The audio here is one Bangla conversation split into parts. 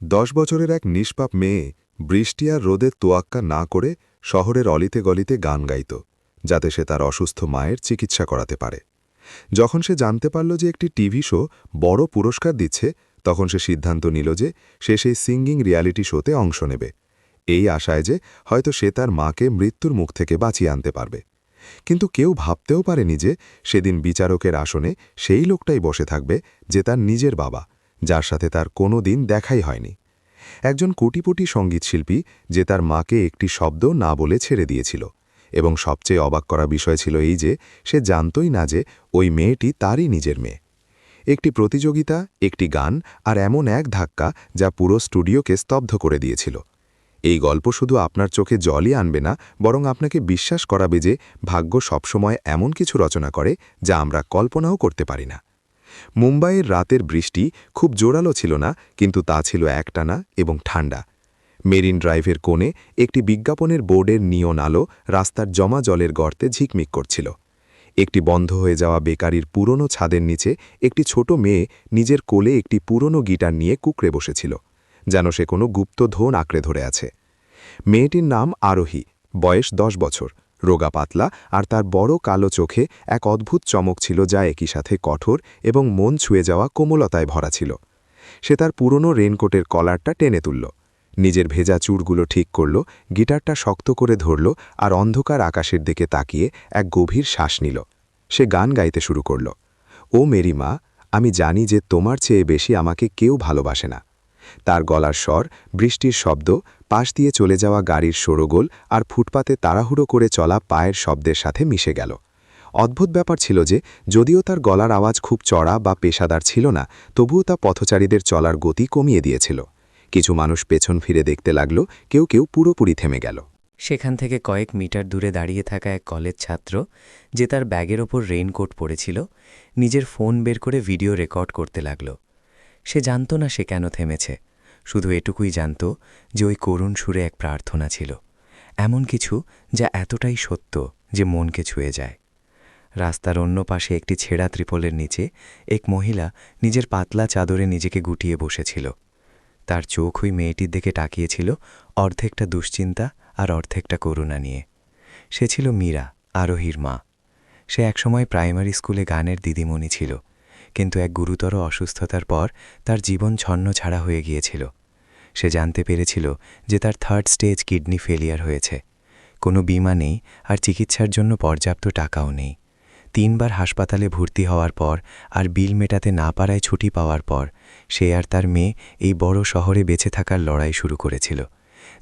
10 বছরের এক নিষ্পাপ মেয়ে বৃষ্টি আর রোদের তোয়াক্কা না করে শহরের অলিতে গলিতে গান গাইত, যাতে সে তার অসুস্থ মায়ের চিকিৎসা করাতে পারে। যখন সে জানতে পারল যে একটি টিভি শো বড় পুরস্কার দিচ্ছে, তখন সে সিদ্ধান্ত নিল যে সে সেই সিঙ্গিং রিয়ালিটি শোতে অংশ নেবে, এই আশায় যে হয়তো সে তার মাকে মৃত্যুর মুখ থেকে বাঁচিয়ে আনতে পারবে। কিন্তু কেউ ভাবতেও পারেনি যে সেদিন বিচারকের আসনে সেই লোকটাই বসে থাকবে যে তার নিজের বাবা, যার সাথে তার কোনো দিন দেখাই হয়নি। একজন কোটিপতি সঙ্গীতশিল্পী যে তার মাকে একটি শব্দ না বলে ছেড়ে দিয়েছিল, এবং সবচেয়ে অবাক করা বিষয় ছিল এই যে সে জানতই না যে ওই মেয়েটি তারই নিজের মেয়ে। একটি প্রতিযোগিতা, একটি গান, আর এমন এক ধাক্কা যা পুরো স্টুডিওকে স্তব্ধ করে দিয়েছিল। এই গল্প শুধু আপনার চোখে জলই আনবে না, বরং আপনাকে বিশ্বাস করাবে যে ভাগ্য সবসময় এমন কিছু রচনা করে যা আমরা কল্পনাও করতে পারি না। মুম্বাইয়ের রাতের বৃষ্টি খুব জোরালো ছিল না, কিন্তু তা ছিল একটানা এবং ঠান্ডা। মেরিন ড্রাইভের কোণে একটি বিজ্ঞাপনের বোর্ডের নিয়ন আলো রাস্তার জমা জলের গর্তে ঝিকমিক করছিল। একটি বন্ধ হয়ে যাওয়া বেকারির পুরনো ছাদের নিচে একটি ছোট মেয়ে নিজের কোলে একটি পুরনো গিটার নিয়ে কুঁকড়ে বসেছিল, যেন সে কোনো গুপ্ত ধন আঁকড়ে ধরে আছে। মেয়েটির নাম আরোহী, বয়স 10 বছর, রোগা পাতলা, আর তার বড় কালো চোখে এক অদ্ভুত চমক ছিল যা একই সাথে কঠোর এবং মন ছুঁয়ে যাওয়া কোমলতায় ভরা ছিল। সে তার পুরনো রেনকোটের কলারটা টেনে তুলল, নিজের ভেজা চুড়গুলো ঠিক করল, গিটারটা শক্ত করে ধরল, আর অন্ধকার আকাশের দিকে তাকিয়ে এক গভীর শ্বাস নিল। সে গান গাইতে শুরু করল। ও মেরি মা, আমি জানি যে তোমার চেয়ে বেশি আমাকে কেউ ভালোবাসে না। তার গলার স্বর, বৃষ্টির শব্দ, পাশ দিয়ে চলে যাওয়া গাড়ির শোরগোল আর ফুটপাতে তাড়াহুড়ো করে চলা পায়ের শব্দের সাথে মিশে গেল। অদ্ভুত ব্যাপার ছিল যে যদিও তার গলার আওয়াজ খুব চড়া বা পেশাদার ছিল না, তবুও তা পথচারীদের চলার গতি কমিয়ে দিয়েছিল। কিছু মানুষ পেছন ফিরে দেখতে লাগল, কেউ কেউ পুরোপুরি থেমে গেল। সেখান থেকে কয়েক মিটার দূরে দাঁড়িয়ে থাকা এক কলেজ ছাত্র, যে তার ব্যাগের ওপর রেইনকোট পরেছিল, নিজের ফোন বের করে ভিডিও রেকর্ড করতে লাগল। সে জানত না সে কেন থেমেছে, শুধু এটুকুই জানত যে ওই করুণ সুরে এক প্রার্থনা ছিল, এমন কিছু যা এতটাই সত্য যে মনকে ছুঁয়ে যায়। রাস্তার অন্য পাশে একটি ছেঁড়া ত্রিপলের নিচে এক মহিলা নিজের পাতলা চাদরে নিজেকে গুটিয়ে বসেছিল। তার চোখ ওই মেয়েটির দিকে তাকিয়েছিল, অর্ধেকটা দুশ্চিন্তা আর অর্ধেকটা করুণা নিয়ে। সে ছিল মীরা, আরোহীর মা। সে একসময় প্রাইমারি স্কুলে গানের দিদিমণি ছিল, কিন্তু এক গুরুতর অসুস্থতার পর তার জীবন ছন্নছাড়া হয়ে গিয়েছিল। সে জানতে পেরেছিল যে তার 3rd স্টেজ কিডনি ফেলিয়ার হয়েছে। কোনো বীমা নেই, আর চিকিৎসার জন্য পর্যাপ্ত টাকাও নেই। 3 বার হাসপাতালে ভর্তি হওয়ার পর আর বিল মেটাতে না পারায় ছুটি পাওয়ার পর সে আর তার মেয়ে এই বড় শহরে বেঁচে থাকার লড়াই শুরু করেছিল,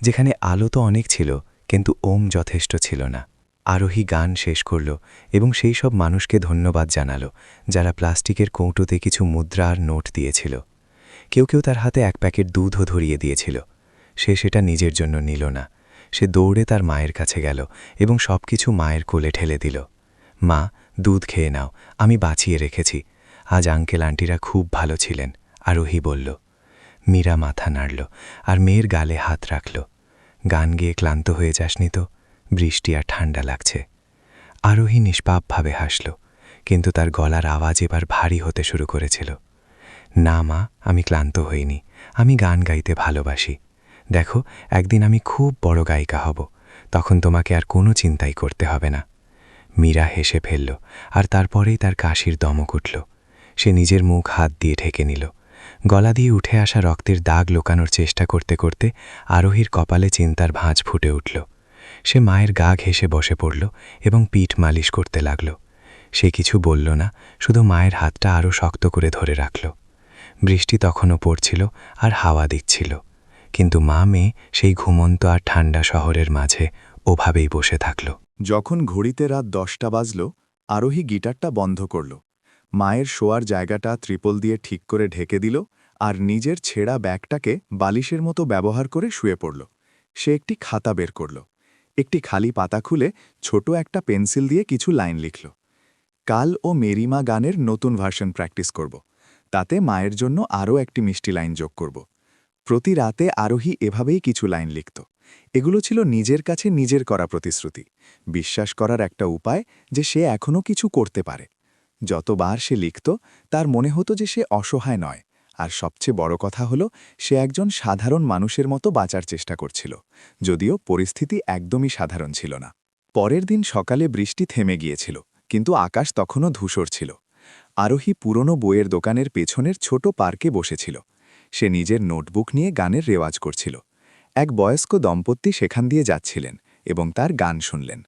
যেখানে আলো তো অনেক ছিল, কিন্তু ওম যথেষ্ট ছিল না। আরোহী গান শেষ করল এবং সেই সব মানুষকে ধন্যবাদ জানালো যারা প্লাস্টিকের কৌটোতে কিছু মুদ্রা আর নোট দিয়েছিল। কেউ কেউ তার হাতে এক প্যাকেট দুধও ধরিয়ে দিয়েছিল। সে সেটা নিজের জন্য নিল না। সে দৌড়ে তার মায়ের কাছে গেল এবং সবকিছু মায়ের কোলে ঠেলে দিল। মা, দুধ খেয়ে নাও, আমি বাঁচিয়ে রেখেছি। আজ আঙ্কেল আন্টিরা খুব ভালো ছিলেন, আরোহী বলল। মীরা মাথা নাড়ল আর মেয়ের গালে হাত রাখল। গান গেয়ে ক্লান্ত হয়ে যাসনি তো? বৃষ্টি আর ঠান্ডা লাগছে। আরোহী নিষ্পাপভাবে হাসল, কিন্তু তার গলার আওয়াজ এবার ভারী হতে শুরু করেছিল। না মা, আমি ক্লান্ত হইনি। আমি গান গাইতে ভালোবাসি। দেখো, একদিন আমি খুব বড় গায়িকা হব, তখন তোমাকে আর কোনো চিন্তাই করতে হবে না। মীরা হেসে ফেলল, আর তারপরেই তার কাশির দমক উঠল। সে নিজের মুখ হাত দিয়ে ঢেকে নিল। গলা দিয়ে উঠে আসা রক্তের দাগ লোকানোর চেষ্টা করতে করতে আরোহীর কপালে চিন্তার ভাঁজ ফুটে উঠল। সে মায়ের গা ঘেঁষে বসে পড়ল এবং পিঠ মালিশ করতে লাগল। সে কিছু বলল না, শুধু মায়ের হাতটা আরও শক্ত করে ধরে রাখল। বৃষ্টি তখনও পড়ছিল আর হাওয়া দিচ্ছিল, কিন্তু মা মেয়ে সেই ঘুমন্ত আর ঠান্ডা শহরের মাঝে ওভাবেই বসে থাকল। যখন ঘড়িতে রাত 10টা বাজল, আরোহী গিটারটা বন্ধ করল, মায়ের শোয়ার জায়গাটা ত্রিপল দিয়ে ঠিক করে ঢেকে দিল, আর নিজের ছেঁড়া ব্যাগটাকে বালিশের মতো ব্যবহার করে শুয়ে পড়ল। সে একটি খাতা বের করল, একটি খালি পাতা খুলে ছোট একটা পেন্সিল দিয়ে কিছু লাইন লিখল। কাল ও মেরিমা গানের নতুন ভার্সন প্র্যাকটিস করব, তাতে মায়ের জন্য আরও একটি মিষ্টি লাইন যোগ করব। প্রতি রাতে আরোহী এভাবেই কিছু লাইন লিখত। এগুলো ছিল নিজের কাছে নিজের করা প্রতিশ্রুতি, বিশ্বাস করার একটা উপায় যে সে এখনও কিছু করতে পারে। যতবার সে লিখত, তার মনে হতো যে সে অসহায় নয়, আর সবচেয়ে বড় কথা হলো সে একজন সাধারণ মানুষের মতো বাঁচার চেষ্টা করছিল, যদিও পরিস্থিতি একদমই সাধারণ ছিল না। পরের দিন সকালে বৃষ্টি থেমে গিয়েছিল, কিন্তু আকাশ তখনও ধূসর ছিল। আরোহী পুরনো বইয়ের দোকানের পেছনের ছোট পার্কে বসেছিল। সে নিজের নোটবুক নিয়ে গানের রেওয়াজ করছিল। এক বয়স্ক দম্পতি সেখান দিয়ে যাচ্ছিলেন এবং তার গান শুনলেন।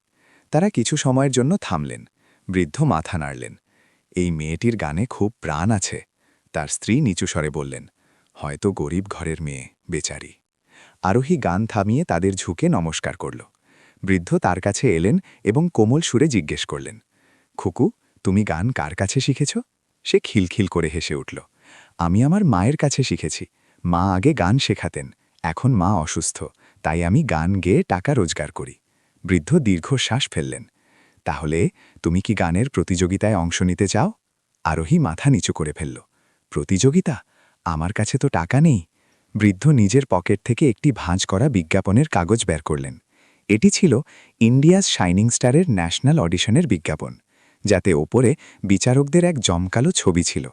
তারা কিছু সময়ের জন্য থামলেন। বৃদ্ধ মাথা নাড়লেন। এই মেয়েটির গানে খুব প্রাণ আছে, তার স্ত্রী নিচু স্বরে বললেন। হয়তো গরিব ঘরের মেয়ে, বেচারি। আরোহী গান থামিয়ে তাদের ঝুঁকে নমস্কার করল। বৃদ্ধ তার কাছে এলেন এবং কোমল সুরে জিজ্ঞেস করলেন, খুকু, তুমি গান কার কাছে শিখেছ? সে খিলখিল করে হেসে উঠল। আমি আমার মায়ের কাছে শিখেছি। মা আগে গান শেখাতেন, এখন মা অসুস্থ, তাই আমি গান গেয়ে টাকা রোজগার করি। বৃদ্ধ দীর্ঘশ্বাস ফেললেন। তাহলে তুমি কি গানের প্রতিযোগিতায় অংশ নিতে চাও? আরোহী মাথা নিচু করে ফেলল। প্রতিযোগিতা? আমার কাছে তো টাকা নেই। বৃদ্ধ নিজের পকেট থেকে একটি ভাঁজ করা বিজ্ঞাপনের কাগজ বের করলেন। এটি ছিল ইন্ডিয়াস শাইনিং স্টারের ন্যাশনাল অডিশনের বিজ্ঞাপন, যাতে ওপরে বিচারকদের এক জমকালো ছবি ছিল।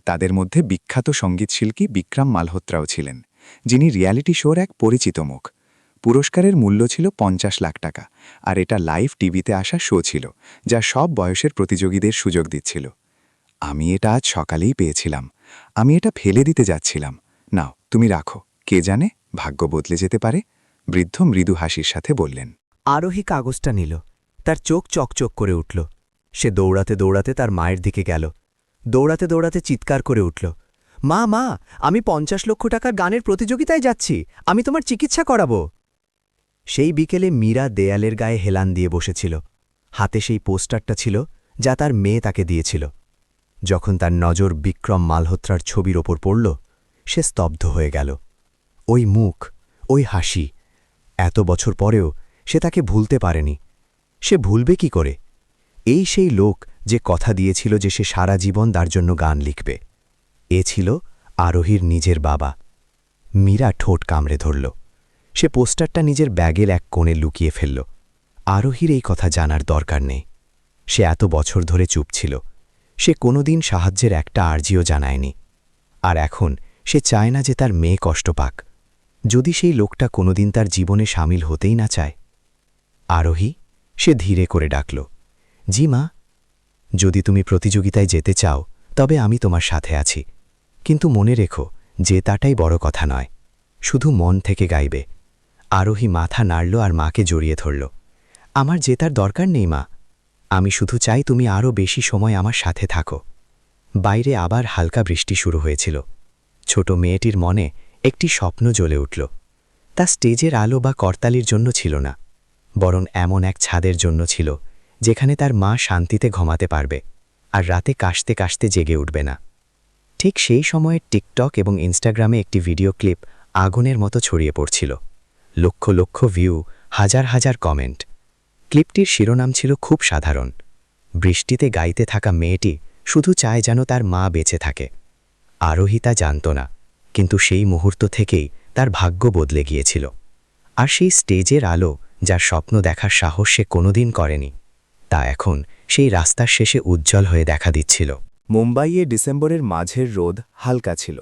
তাদের মধ্যে বিখ্যাত সঙ্গীতশিল্পী বিক্রম মালহোত্রাও ছিলেন, যিনি রিয়ালিটি শোর এক পরিচিত মুখ। পুরস্কারের মূল্য ছিল 50 লাখ টাকা, আর এটা লাইভ টিভিতে আসা শো ছিল, যা সব বয়সের প্রতিযোগীদের সুযোগ দিচ্ছিল। আমি এটা আজ সকালেই পেয়েছিলাম। আমি এটা ফেলে দিতে যাচ্ছিলাম। নাও, তুমি রাখো, কে জানে, ভাগ্য বদলে যেতে পারে। বৃদ্ধ মৃদু হাসির সাথে বললেন। আরোহী কাগজটা নিল। তার চোখ চকচক করে উঠল। সে দৌড়াতে দৌড়াতে তার মায়ের দিকে গেল। দৌড়াতে দৌড়াতে চিৎকার করে উঠল, মা, মা, আমি 50 লক্ষ টাকার গানের প্রতিযোগিতায় যাচ্ছি, আমি তোমার চিকিৎসা করাবো। সেই বিকেলে মীরা দেয়ালের গায়ে হেলান দিয়ে বসেছিল। হাতে সেই পোস্টারটা ছিল যা তার মেয়ে তাকে দিয়েছিল। যখন তার নজর বিক্রম মালহোত্রার ছবির ওপর পড়ল, সে স্তব্ধ হয়ে গেল। ওই মুখ, ওই হাসি, এত বছর পরেও সে তাকে ভুলতে পারেনি। সে ভুলবে কি করে? এই সেই লোক যে কথা দিয়েছিল যে সে সারা জীবন তার জন্য গান লিখবে। এ ছিল আরোহীর নিজের বাবা। মীরা ঠোঁট কামড়ে ধরল। সে পোস্টারটা নিজের ব্যাগের এক কোণে লুকিয়ে ফেলল। আরোহীর এই কথা জানার দরকার নেই। সে এত বছর ধরে চুপ ছিল। সে কোনোদিন সাহায্যের একটা আর্জিও জানায়নি। আর এখন সে চায় না যে তার মেয়ে কষ্ট পাক। যদি সেই লোকটা কোনোদিন তার জীবনে সামিল হতেই না চায়। আরোহী, সে ধীরে করে ডাকল, জি মা। যদি তুমি প্রতিযোগিতায় যেতে চাও তবে আমি তোমার সাথে আছি, কিন্তু মনে রেখো জেতাটাই বড় কথা নয়, শুধু মন থেকে গাইবে। আরোহী মাথা নাড়ল আর মাকে জড়িয়ে ধরল। আমার জেতার দরকার নেই মা, আমি শুধু চাই তুমি আরও বেশি সময় আমার সাথে থাকো। বাইরে আবার হালকা বৃষ্টি শুরু হয়েছিল। ছোট মেয়েটির মনে একটি স্বপ্ন জ্বলে উঠল। তা স্টেজের আলো বা করতালির জন্য ছিল না, বরং এমন এক ছাদের জন্য ছিল যেখানে তার মা শান্তিতে ঘুমাতে পারবে আর রাতে কাশতে কাশতে জেগে উঠবে না। ঠিক সেই সময়ে টিকটক এবং ইনস্টাগ্রামে একটি ভিডিও ক্লিপ আগুনের মতো ছড়িয়ে পড়ছিল। লক্ষ লক্ষ ভিউ, হাজার হাজার কমেন্ট। ক্লিপটির শিরোনাম ছিল খুব সাধারণ, বৃষ্টিতে গাইতে থাকা মেয়েটি শুধু চায় যেন তার মা বেঁচে থাকে। আরোহী তা জানত না, কিন্তু সেই মুহূর্ত থেকেই তার ভাগ্য বদলে গিয়েছিল। আর সেই স্টেজের আলো, যার স্বপ্ন দেখার সাহস সে কোনোদিন করেনি, তা এখন সেই রাস্তার শেষে উজ্জ্বল হয়ে দেখা দিচ্ছিল। মুম্বাইয়ে ডিসেম্বরের মাঝের রোদ হালকা ছিল,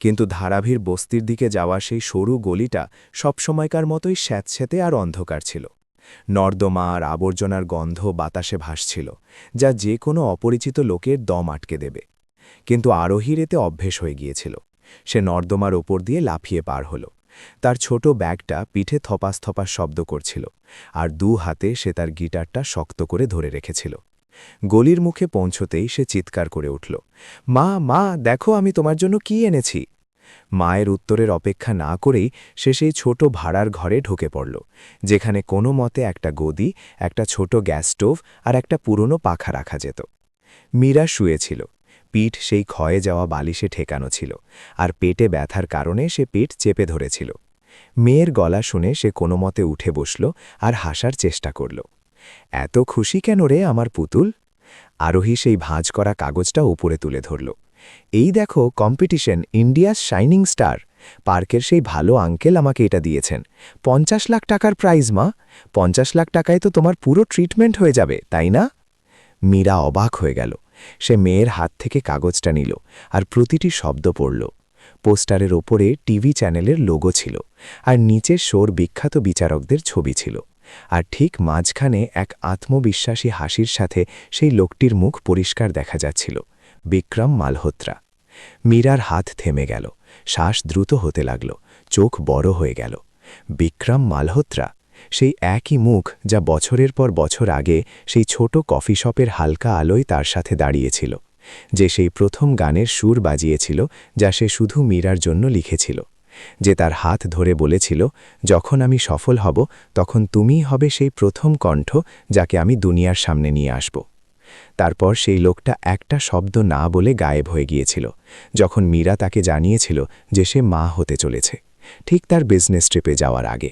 কিন্তু ধারাভির বস্তির দিকে যাওয়া সেই সরু গলিটা সবসময়কার মতোই স্যাঁতস্যাঁতে আর অন্ধকার ছিল। নর্দমা আর আবর্জনার গন্ধ বাতাসে ভাসছিল, যা যে কোনো অপরিচিত লোকের দম আটকে দেবে। কিন্তু আরোহীর এতে অভ্যেস হয়ে গিয়েছিল। সে নর্দমার ওপর দিয়ে লাফিয়ে পার হল। তার ছোট ব্যাগটা পিঠে থপাস থপাস শব্দ করছিল, আর দু হাতে সে তার গিটারটা শক্ত করে ধরে রেখেছিল। গলির মুখে পৌঁছতেই সে চিৎকার করে উঠল, মা, মা, দেখো আমি তোমার জন্য কি এনেছি। মায়ের উত্তরের অপেক্ষা না করেই সে সেই ছোট ভাড়ার ঘরে ঢুকে পড়ল, যেখানে কোনো মতে একটা গদি, একটা ছোট গ্যাস স্টোভ আর একটা পুরনো পাখা রাখা যেত। মীরা শুয়েছিল। পিঠ সেই ক্ষয়ে যাওয়া বালিশে ঠেকানো ছিল, আর পেটে ব্যথার কারণে সে পেট চেপে ধরেছিল। মেয়ের গলা শুনে সে কোনো মতে উঠে বসল আর হাসার চেষ্টা করল। এত খুশি কেন রে আমার পুতুল? আরোহী সেই ভাঁজ করা কাগজটা উপরে তুলে ধরল। এই দেখো, কম্পিটিশন ইন্ডিয়াস শাইনিং স্টার, পার্কের সেই ভালো আঙ্কেল আমাকে এটা দিয়েছেন। 50 লাখ টাকার প্রাইজ মা। 50 লাখ টাকায় তো তোমার পুরো ট্রিটমেন্ট হয়ে যাবে, তাই না? মীরা অবাক হয়ে গেল। সে মেয়ের হাত থেকে কাগজটা নিল আর প্রতিটি শব্দ পড়ল। পোস্টারের ওপরে টিভি চ্যানেলের লোগো ছিল, আর নিচে শোর বিখ্যাত বিচারকদের ছবি ছিল। আর ঠিক মাঝখানে এক আত্মবিশ্বাসী হাসির সাথে সেই লোকটির মুখ পরিষ্কার দেখা যাচ্ছিল, বিক্রম মালহোত্রা। মীরার হাত থেমে গেল, শ্বাস দ্রুত হতে লাগল, চোখ বড় হয়ে গেল। বিক্রম মালহোত্রা, সেই একই মুখ যা বছরের পর বছর আগে সেই ছোট কফি শপের হালকা আলোয় তার সাথে দাঁড়িয়েছিল, যে সেই প্রথম গানের সুর বাজিয়েছিল যা সে শুধু মীরার জন্য লিখেছিল, যে তার হাত ধরে বলেছিল, যখন আমি সফল হব তখন তুমিই হবে সেই প্রথম কণ্ঠ যাকে আমি দুনিয়ার সামনে নিয়ে আসব। তারপর সেই লোকটা একটা শব্দ না বলে গায়েব হয়ে গিয়েছিল যখন মীরা তাকে জানিয়েছিল যে সে মা হতে চলেছে, ঠিক তার বিজনেস ট্রিপে যাওয়ার আগে।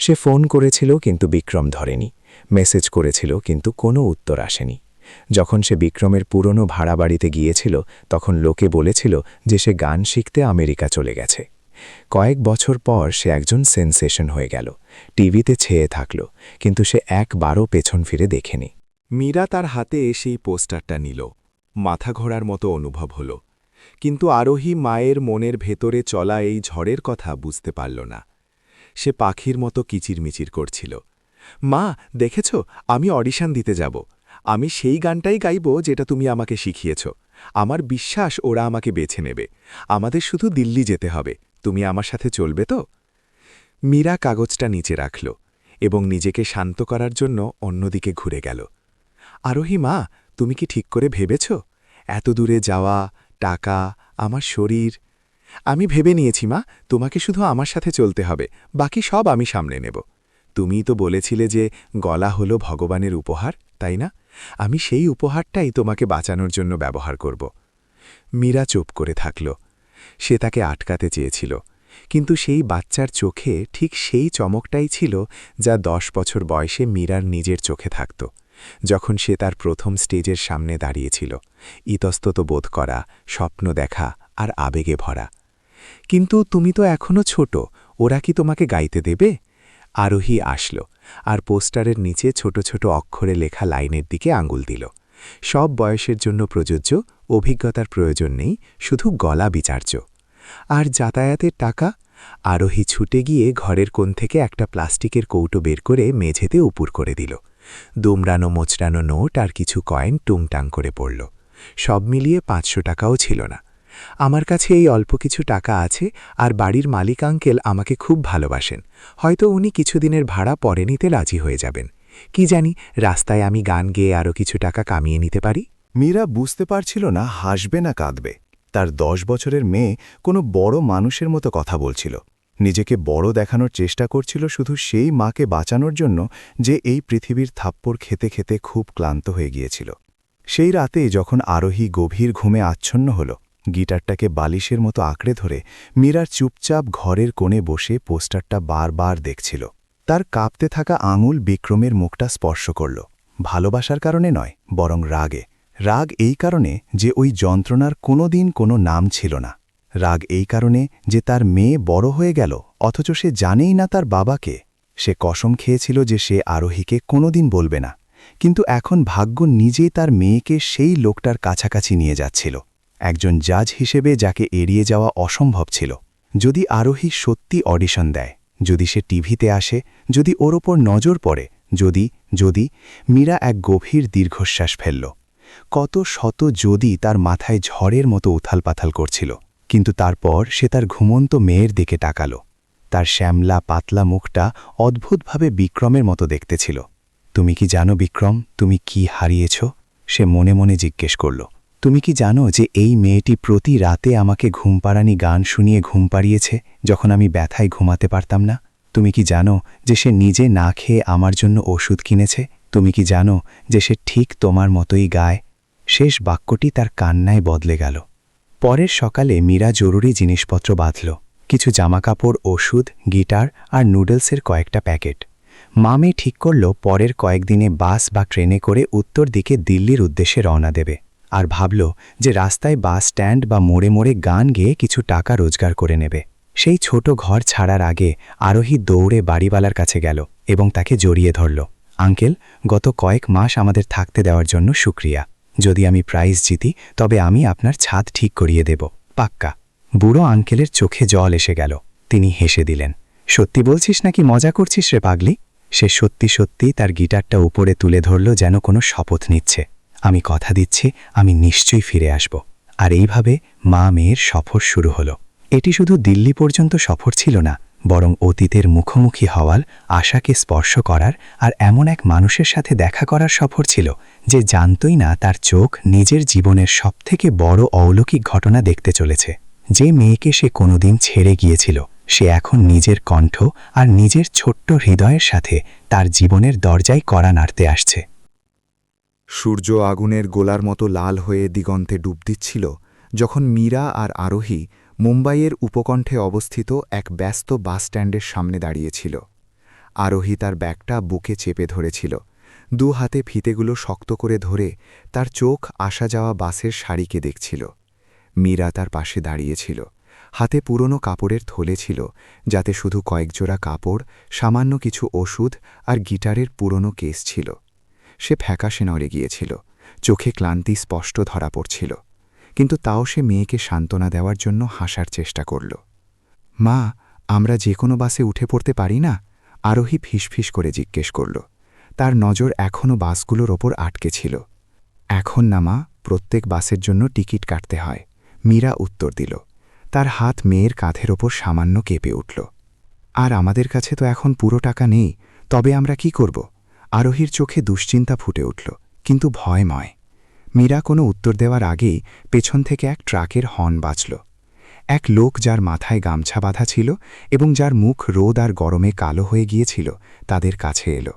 সে ফোন করেছিল কিন্তু বিক্রম ধরেনি, মেসেজ করেছিল কিন্তু কোনো উত্তর আসেনি। যখন সে বিক্রমের পুরনো ভাড়া বাড়িতে গিয়েছিল তখন লোকে বলেছিল যে সে গান শিখতে আমেরিকা চলে গেছে। কয়েক বছর পর সে একজন সেন্সেশন হয়ে গেল, টিভিতে ছেয়ে থাকল, কিন্তু সে একবারও পেছন ফিরে দেখেনি। মীরা তার হাতে সেই পোস্টারটা নিল। মাথা ঘোরার মতো অনুভব হল, কিন্তু আরোহী মায়ের মনের ভেতরে চলা এই ঝড়ের কথা বুঝতে পারল না। সে পাখির মতো কিচিরমিচির করছিল, মা দেখেছ, আমি অডিশন দিতে যাব। আমি সেই গানটাই গাইব যেটা তুমি আমাকে শিখিয়েছ। আমার বিশ্বাস ওরা আমাকে বেছে নেবে। আমাদের শুধু দিল্লি যেতে হবে। তুমি আমার সাথে চলবে তো? মীরা কাগজটা নিচে রাখল এবং নিজেকে শান্ত করার জন্য অন্যদিকে ঘুরে গেল। আরোহী মা, তুমি কি ঠিক করে ভেবেছ? এত দূরে যাওয়া, টাকা, আমার শরীর। আমি ভেবে নিয়েছি মা, তোমাকে শুধু আমার সাথে চলতে হবে, বাকি সব আমি সামলে নেব। তুমিই তো বলেছিলে যে গলা হলো ভগবানের উপহার, তাই না? আমি সেই উপহারটাই তোমাকে বাঁচানোর জন্য ব্যবহার করব। মীরা চুপ করে থাকল। সে তাকে আটকাতে চেয়েছিল, কিন্তু সেই বাচ্চার চোখে ঠিক সেই চমকটাই ছিল যা 10 বছর বয়সে মীরার নিজের চোখে থাকত, যখন সে তার প্রথম স্টেজের সামনে দাঁড়িয়েছিল, ইতস্তত বোধ করা, স্বপ্ন দেখা আর আবেগে ভরা। কিন্তু তুমি তো এখনো ছোট, ওরা কি তোমাকে গাইতে দেবে? আরোহী আসল আর পোস্টারের নিচে ছোট ছোট অক্ষরে লেখা লাইনের দিকে আঙুল দিল। সব বয়সের জন্য প্রযোজ্য, অভিজ্ঞতার প্রয়োজন নেই, শুধু গলা বিচার্য। আর যাতায়াতের টাকা? আরোহী ছুটে গিয়ে ঘরের কোণ থেকে একটা প্লাস্টিকের কৌটো বের করে মেঝেতে উপুর করে দিল। দুমড়ানো মোচড়ানো নোট আর কিছু কয়েন টুংটাং করে পড়ল। সব মিলিয়ে 500 টাকাও ছিল না। আমার কাছে এই অল্প কিছু টাকা আছে, আর বাড়ির মালিক আঙ্কেল আমাকে খুব ভালোবাসেন। হয়তো উনি কিছুদিনের ভাড়া পরে নিতে রাজি হয়ে যাবেন। কি জানি, রাস্তায় আমি গান গেয়ে আরও কিছু টাকা কামিয়ে নিতে পারি। মীরা বুঝতে পারছিল না হাসবে না কাঁদবে। তার 10 বছরের মেয়ে কোনো বড় মানুষের মতো কথা বলছিল, নিজেকে বড় দেখানোর চেষ্টা করছিল শুধু সেই মাকে বাঁচানোর জন্য যে এই পৃথিবীর থাপ্পড় খেতে খেতে খুব ক্লান্ত হয়ে গিয়েছিল। সেই রাতে যখন আরোহী গভীর ঘুমে আচ্ছন্ন হল, গিটারটাকে বালিশের মতো আঁকড়ে ধরে মীরার চুপচাপ ঘরের কোণে বসে পোস্টারটা বারবার দেখছিল। তার কাঁপতে থাকা আঙুল বিক্রমের মুখটা স্পর্শ করল, ভালোবাসার কারণে নয়, বরং রাগে। রাগ এই কারণে যে ওই যন্ত্রণার কোনোদিন কোনো নাম ছিল না। রাগ এই কারণে যে তার মেয়ে বড় হয়ে গেল অথচ সে জানেই না তার বাবাকে। সে কসম খেয়েছিল যে সে আরোহীকে কোনোদিন বলবে না, কিন্তু এখন ভাগ্য নিজেই তার মেয়েকে সেই লোকটার কাছাকাছি নিয়ে যাচ্ছিল, একজন জাজ হিসেবে যাকে এড়িয়ে যাওয়া অসম্ভব ছিল। যদি আরোহী সত্যি অডিশন দেয়, যদি সে টিভিতে আসে, যদি ওর ওপর নজর পড়ে, যদি মীরা এক গভীর দীর্ঘশ্বাস ফেলল। কত শত যদি তার মাথায় ঝড়ের মতো উথালপাথাল করছিল, কিন্তু তারপর সে তার ঘুমন্ত মেয়ের দিকে তাকাল। তার শ্যামলা পাতলা মুখটা অদ্ভুতভাবে বিক্রমের মতো দেখতে ছিল। তুমি কি জানো বিক্রম, তুমি কি হারিয়েছ? সে মনে মনে জিজ্ঞেস করল। তুমি কি জানো যে এই মেয়েটি প্রতি রাতে আমাকে ঘুমপাড়ানি গান শুনিয়ে ঘুম পাড়িয়েছে যখন আমি ব্যথায় ঘুমাতে পারতাম না? তুমি কি জানো যে সে নিজে না খেয়ে আমার জন্য ওষুধ কিনেছে? তুমি কি জানো যে সে ঠিক তোমার মতোই গায়? শেষ বাক্যটি তার কান্নায় বদলে গেল। পরের সকালে মীরা জরুরি জিনিসপত্র বাঁধল, কিছু জামাকাপড়, ওষুধ, গিটার আর নুডলসের কয়েকটা প্যাকেট। মামে ঠিক করল পরের কয়েকদিনে বাস বা ট্রেনে করে উত্তর দিকে দিল্লির উদ্দেশ্যে রওনা দেবে, আর ভাবল যে রাস্তায় বাস স্ট্যান্ড বা মোড়ে মোড়ে গান গেয়ে কিছু টাকা রোজগার করে নেবে। সেই ছোট ঘর ছাড়ার আগে আরোহী দৌড়ে বাড়িওয়ালার কাছে গেল এবং তাকে জড়িয়ে ধরল। আঙ্কেল, গত কয়েক মাস আমাদের থাকতে দেওয়ার জন্য শুক্রিয়া। যদি আমি প্রাইজ জিতি তবে আমি আপনার ছাদ ঠিক করিয়ে দেব, পাক্কা। বুড়ো আঙ্কেলের চোখে জল এসে গেল। তিনি হেসে দিলেন। সত্যি বলছিস নাকি মজা করছিস রে পাগলি? সে সত্যি সত্যি তার গিটারটা উপরে তুলে ধরল, যেন কোনো শপথ নিচ্ছে। আমি কথা দিচ্ছি, আমি নিশ্চয়ই ফিরে আসব। আর এইভাবে মা মেয়ের সফর শুরু হলো। এটি শুধু দিল্লি পর্যন্ত সফর ছিল না, বরং অতীতের মুখোমুখি হওয়ার, আশাকে স্পর্শ করার আর এমন এক মানুষের সাথে দেখা করার সফর ছিল যে জানতই না তার চোখ নিজের জীবনের সবথেকে বড় অলৌকিক ঘটনা দেখতে চলেছে। যে মেয়েকে সে কোনোদিন ছেড়ে গিয়েছিল, সে এখন নিজের কণ্ঠ আর নিজের ছোট্ট হৃদয়ের সাথে তার জীবনের দরজায় কড়া নাড়তে আসছে। সূর্য আগুনের গোলার মতো লাল হয়ে দিগন্তে ডুব দিচ্ছিল যখন মীরা আর আরোহী মুম্বাইয়ের উপকণ্ঠে অবস্থিত এক ব্যস্ত বাসস্ট্যান্ডের সামনে দাঁড়িয়েছিল। আরোহী তার ব্যাগটা বুকে চেপে ধরেছিল, দু হাতে ফিতেগুলো শক্ত করে ধরে তার চোখ আসা যাওয়া বাসের সারিকে দেখছিল। মীরা তার পাশে দাঁড়িয়েছিল, হাতে পুরনো কাপড়ের থলে ছিল, যাতে শুধু কয়েকজোড়া কাপড়, সামান্য কিছু ওষুধ আর গিটারের পুরনো কেস ছিল। সে ফ্যাকাশে নড়ে গিয়েছিল, চোখে ক্লান্তি স্পষ্ট ধরা পড়ছিল, কিন্তু তাও সে মেয়েকে সান্ত্বনা দেওয়ার জন্য হাসার চেষ্টা করল। মা, আমরা যে কোনো বাসে উঠে পড়তে পারি না? আরোহী ফিসফিস করে জিজ্ঞেস করল। তার নজর এখনও বাসগুলোর ওপর আটকে ছিল। এখন না মা, প্রত্যেক বাসের জন্য টিকিট কাটতে হয়, মীরা উত্তর দিল। তার হাত মেয়ের কাঁধের ওপর সামান্য কেঁপে উঠল। আর আমাদের কাছে তো এখন পুরো টাকা নেই, তবে আমরা কি করব? আরোহীর চোখে দুশ্চিন্তা ফুটে উঠল, কিন্তু ভয়ময়। মীরা কোনো উত্তর দেওয়ার আগেই পেছন থেকে এক ট্রাকের হর্ন বাজল। এক লোক, যার মাথায় গামছা বাঁধা ছিল এবং যার মুখ রোদ আর গরমে কালো হয়ে গিয়েছিল, তাদের কাছে এলো।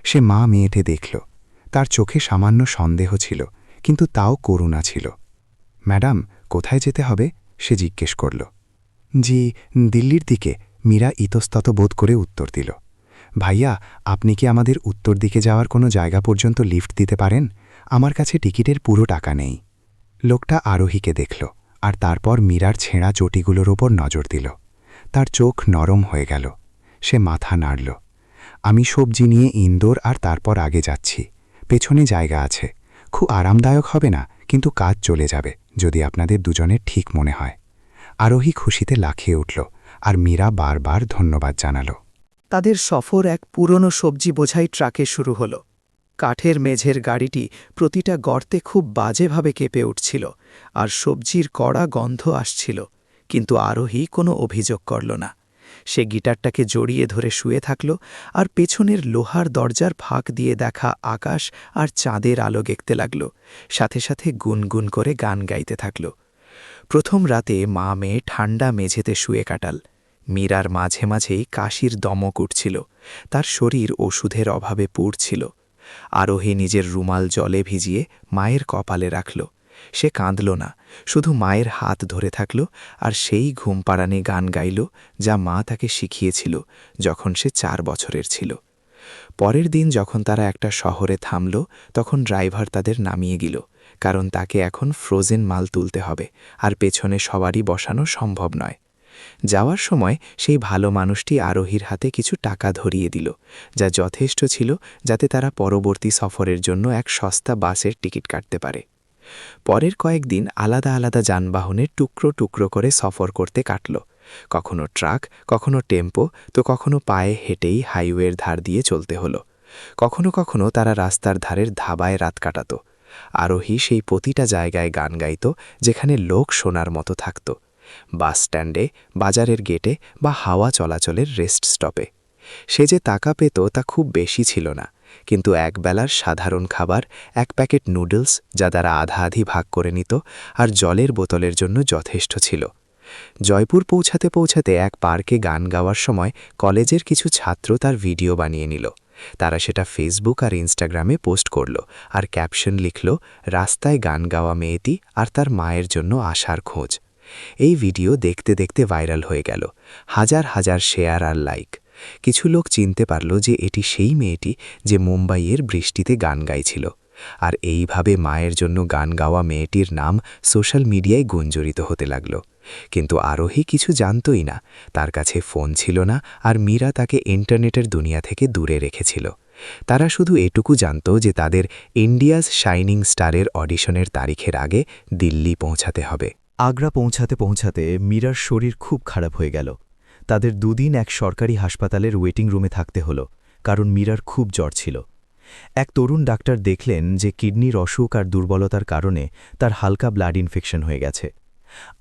সে মা মেয়েটে দেখল। তার চোখে সামান্য সন্দেহ ছিল, কিন্তু তাও করুণা ছিল। ম্যাডাম, কোথায় যেতে হবে? সে জিজ্ঞেস করল। জি, দিল্লির দিকে, মীরা ইতস্তত বোধ করে উত্তর দিল। ভাইয়া, আপনি কি আমাদের উত্তর দিকে যাওয়ার কোনো জায়গা পর্যন্ত লিফট দিতে পারেন? আমার কাছে টিকিটের পুরো টাকা নেই। লোকটা আরোহীকে দেখল, আর তারপর মীরার ছেঁড়া চটিগুলোর ওপর নজর দিল। তার চোখ নরম হয়ে গেল। সে মাথা নাড়ল। আমি সবজি নিয়ে ইন্দোর আর তারপর আগে যাচ্ছি। পেছনে জায়গা আছে। খুব আরামদায়ক হবে না, কিন্তু কাজ চলে যাবে যদি আপনাদের দুজনের ঠিক মনে হয়। আরোহী খুশিতে লাফিয়ে উঠল, আর মীরা বারবার ধন্যবাদ জানাল। তাদের সফর এক পুরনো সবজি বোঝাই ট্রাকে শুরু হল। কাঠের মেঝের গাড়িটি প্রতিটা গর্তে খুব বাজেভাবে কেঁপে উঠছিল, আর সবজির কড়া গন্ধ আসছিল, কিন্তু আরোহী কোনো অভিযোগ করল না। সে গিটারটাকে জড়িয়ে ধরে শুয়ে থাকল, আর পেছনের লোহার দরজার ফাঁক দিয়ে দেখা আকাশ আর চাঁদের আলো দেখতে লাগল, সাথে সাথে গুনগুন করে গান গাইতে থাকল। প্রথম রাতে মা মেয়ে ঠান্ডা মেঝেতে শুয়ে কাটাল। মীরার মাঝে মাঝেই কাশির দমক উঠছিল, তার শরীর ওষুধের অভাবে পুড়ছিল। আরোহী নিজের রুমাল জলে ভিজিয়ে মায়ের কপালে রাখল। সে কাঁদল না, শুধু মায়ের হাত ধরে থাকল, আর সেই ঘুমপাড়ানি গান গাইল যা মা তাকে শিখিয়েছিল যখন সে 4 বছরের ছিল। পরের দিন যখন তারা একটা শহরে থামল, তখন ড্রাইভার তাদের নামিয়ে গেল, কারণ তাকে এখন ফ্রোজেন মাল তুলতে হবে, আর পেছনে সবারই বসানো সম্ভব নয়। যাওয়ার সময় সেই ভালো মানুষটি আরোহীর হাতে কিছু টাকা ধরিয়ে দিল, যা যথেষ্ট ছিল যাতে তারা পরবর্তী সফরের জন্য এক সস্তা বাসের টিকিট কাটতে পারে। পরের কয়েকদিন আলাদা আলাদা যানবাহনের টুকরো টুকরো করে সফর করতে কাটল। কখনো ট্রাক, কখনো টেম্পো, তো কখনো পায়ে হেঁটেই হাইওয়ের ধার দিয়ে চলতে হলো। কখনো কখনো তারা রাস্তার ধারের ধাবায় রাত কাটাত। আরোহী সেই প্রতিটা জায়গায় গান গাইত যেখানে লোক শোনার মতো থাকত, বাস স্ট্যান্ডে, বাজারের গেটে বা হাওয়া চলাচলের রেস্ট স্টপে। সে যে টাকা পেত তা খুব বেশি ছিল না, কিন্তু একবেলার সাধারণ খাবার, এক প্যাকেট নুডলস যা তারা আধা-আধি ভাগ করে নিত, আর জলের বোতলের জন্য যথেষ্ট ছিল। জয়পুর পৌঁছাতে পৌঁছাতে এক পার্কে গান গাওয়ার সময় কলেজের কিছু ছাত্র তার ভিডিও বানিয়ে নিল। তারা সেটা ফেসবুক আর ইনস্টাগ্রামে পোস্ট করল, আর ক্যাপশন লিখল, রাস্তায় গান গাওয়া মেয়েটি আর তার মায়ের জন্য আশার খোঁজ। এই ভিডিও দেখতে দেখতে ভাইরাল হয়ে গেল, হাজার হাজার শেয়ার আর লাইক। কিছু লোক চিনতে পারল যে এটি সেই মেয়েটি যে মুম্বাইয়ের বৃষ্টিতে গান গাইছিল, আর এইভাবে মায়ের জন্য গান গাওয়া মেয়েটির নাম সোশ্যাল মিডিয়ায় গুঞ্জরিত হতে লাগল। কিন্তু আরোহী কিছু জানতই না, তার কাছে ফোন ছিল না, আর মীরা তাকে ইন্টারনেটের দুনিয়া থেকে দূরে রেখেছিল। তারা শুধু এটুকু জানত যে তাদের ইন্ডিয়াস শাইনিং স্টারের অডিশনের তারিখের আগে দিল্লি পৌঁছাতে হবে। আগ্রা পৌঁছাতে পৌঁছাতে মীরার শরীর খুব খারাপ হয়ে গেল। তাদের দুদিন এক সরকারি হাসপাতালের ওয়েটিং রুমে থাকতে হল, কারণ মীরার খুব জ্বর ছিল। এক তরুণ ডাক্তার দেখলেন যে কিডনির অসুখ আর দুর্বলতার কারণে তার হালকা ব্লাড ইনফেকশন হয়ে গেছে।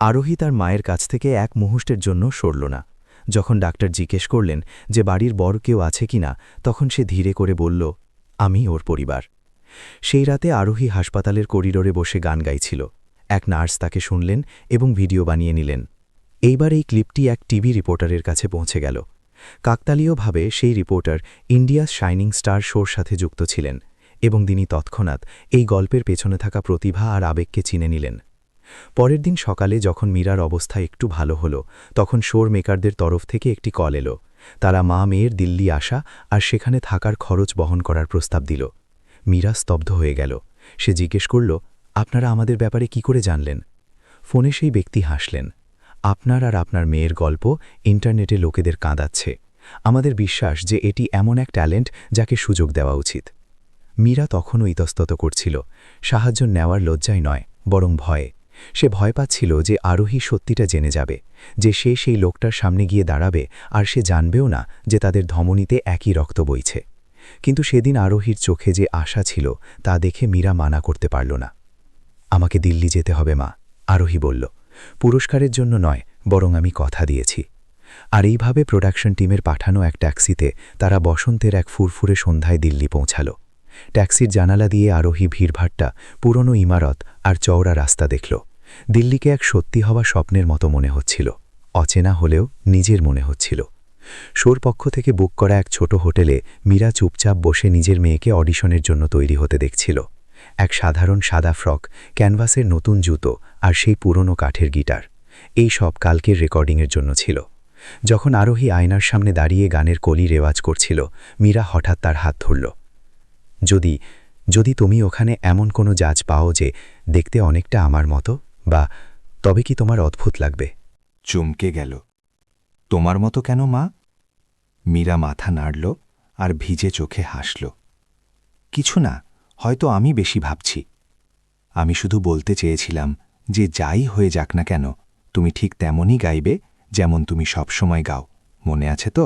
আরোহী তার মায়ের কাছ থেকে এক মুহূর্তের জন্য সরল না। যখন ডাক্তার জিজ্ঞেস করলেন যে বাড়ির বড় কেউ আছে কিনা, তখন সে ধীরে করে বলল, আমি ওর পরিবার। সেই রাতে আরোহী হাসপাতালের করিডোরে বসে গান গাইছিল। এক নার্স তাকে শুনলেন এবং ভিডিও বানিয়ে নিলেন। এইবার এই ক্লিপটি এক টিভি রিপোর্টারের কাছে পৌঁছে গেল। কাকতালীয়ভাবে সেই রিপোর্টার ইন্ডিয়াস শাইনিং স্টার শোর সাথে যুক্ত ছিলেন এবং তিনি তৎক্ষণাৎ এই গল্পের পেছনে থাকা প্রতিভা আর আবেগকে চিনে নিলেন। পরের দিন সকালে যখন মীরার অবস্থা একটু ভালো হল, তখন শোর মেকারদের তরফ থেকে একটি কল এলো। তারা মা মেয়ের দিল্লি আসা আর সেখানে থাকার খরচ বহন করার প্রস্তাব দিল। মীরা স্তব্ধ হয়ে গেল। সে জিজ্ঞেস করল, আপনারা আমাদের ব্যাপারে কি করে জানলেন? ফোনে সেই ব্যক্তি হাসলেন। আপনার আর আপনার মেয়ের গল্প ইন্টারনেটে লোকেদের কাঁদাচ্ছে। আমাদের বিশ্বাস যে এটি এমন এক ট্যালেন্ট যাকে সুযোগ দেওয়া উচিত। মীরা তখনও ইতস্তত করছিল, সাহায্য নেওয়ার লজ্জায় নয়, বরং ভয়ে। সে ভয় পাচ্ছিল যে আরোহী সত্যিটা জেনে যাবে, যে সে সেই লোকটার সামনে গিয়ে দাঁড়াবে আর সে জানবেও না যে তাদের ধমনীতে একই রক্ত বইছে। কিন্তু সেদিন আরোহীর চোখে যে আশা ছিল তা দেখে মীরা মানা করতে পারল না। আমাকে দিল্লি যেতে হবে মা, আরোহী বলল। পুরস্কারের জন্য নয়, বরং আমি কথা দিয়েছি। আর এইভাবে প্রোডাকশন টিমের পাঠানো এক ট্যাক্সিতে তারা বসন্তের এক ফুরফুরে সন্ধ্যায় দিল্লি পৌঁছাল। ট্যাক্সির জানালা দিয়ে আরোহী ভিড়ভাট্টা, পুরনো ইমারত আর চওড়া রাস্তা দেখল। দিল্লিকে এক সত্যি হওয়া স্বপ্নের মতো মনে হচ্ছিল, অচেনা হলেও নিজের মনে হচ্ছিল। শোর পক্ষ থেকে বুক করা এক ছোট হোটেলে মীরা চুপচাপ বসে নিজের মেয়েকে অডিশনের জন্য তৈরি হতে দেখছিল। এক সাধারণ সাদা ফ্রক, ক্যানভাসের নতুন জুতো আর সেই পুরনো কাঠের গিটার, এই সব কালকের রেকর্ডিংয়ের জন্য ছিল। যখন আরোহী আয়নার সামনে দাঁড়িয়ে গানের কলি রেওয়াজ করছিল, মীরা হঠাৎ তার হাত ধরল। যদি তুমি ওখানে এমন কোনো জাজ পাও যে দেখতে অনেকটা আমার মতো, বা তবে কি তোমার অদ্ভুত লাগবে? চমকে গেল। তোমার মতো কেন মা? মীরা মাথা নাড়ল আর ভিজে চোখে হাসল। কিছু না, হয়তো আমি বেশি ভাবছি। আমি শুধু বলতে চেয়েছিলাম যে যাই হয়ে যাক না কেন, তুমি ঠিক তেমনই গাইবে যেমন তুমি সবসময় গাও, মনে আছে তো?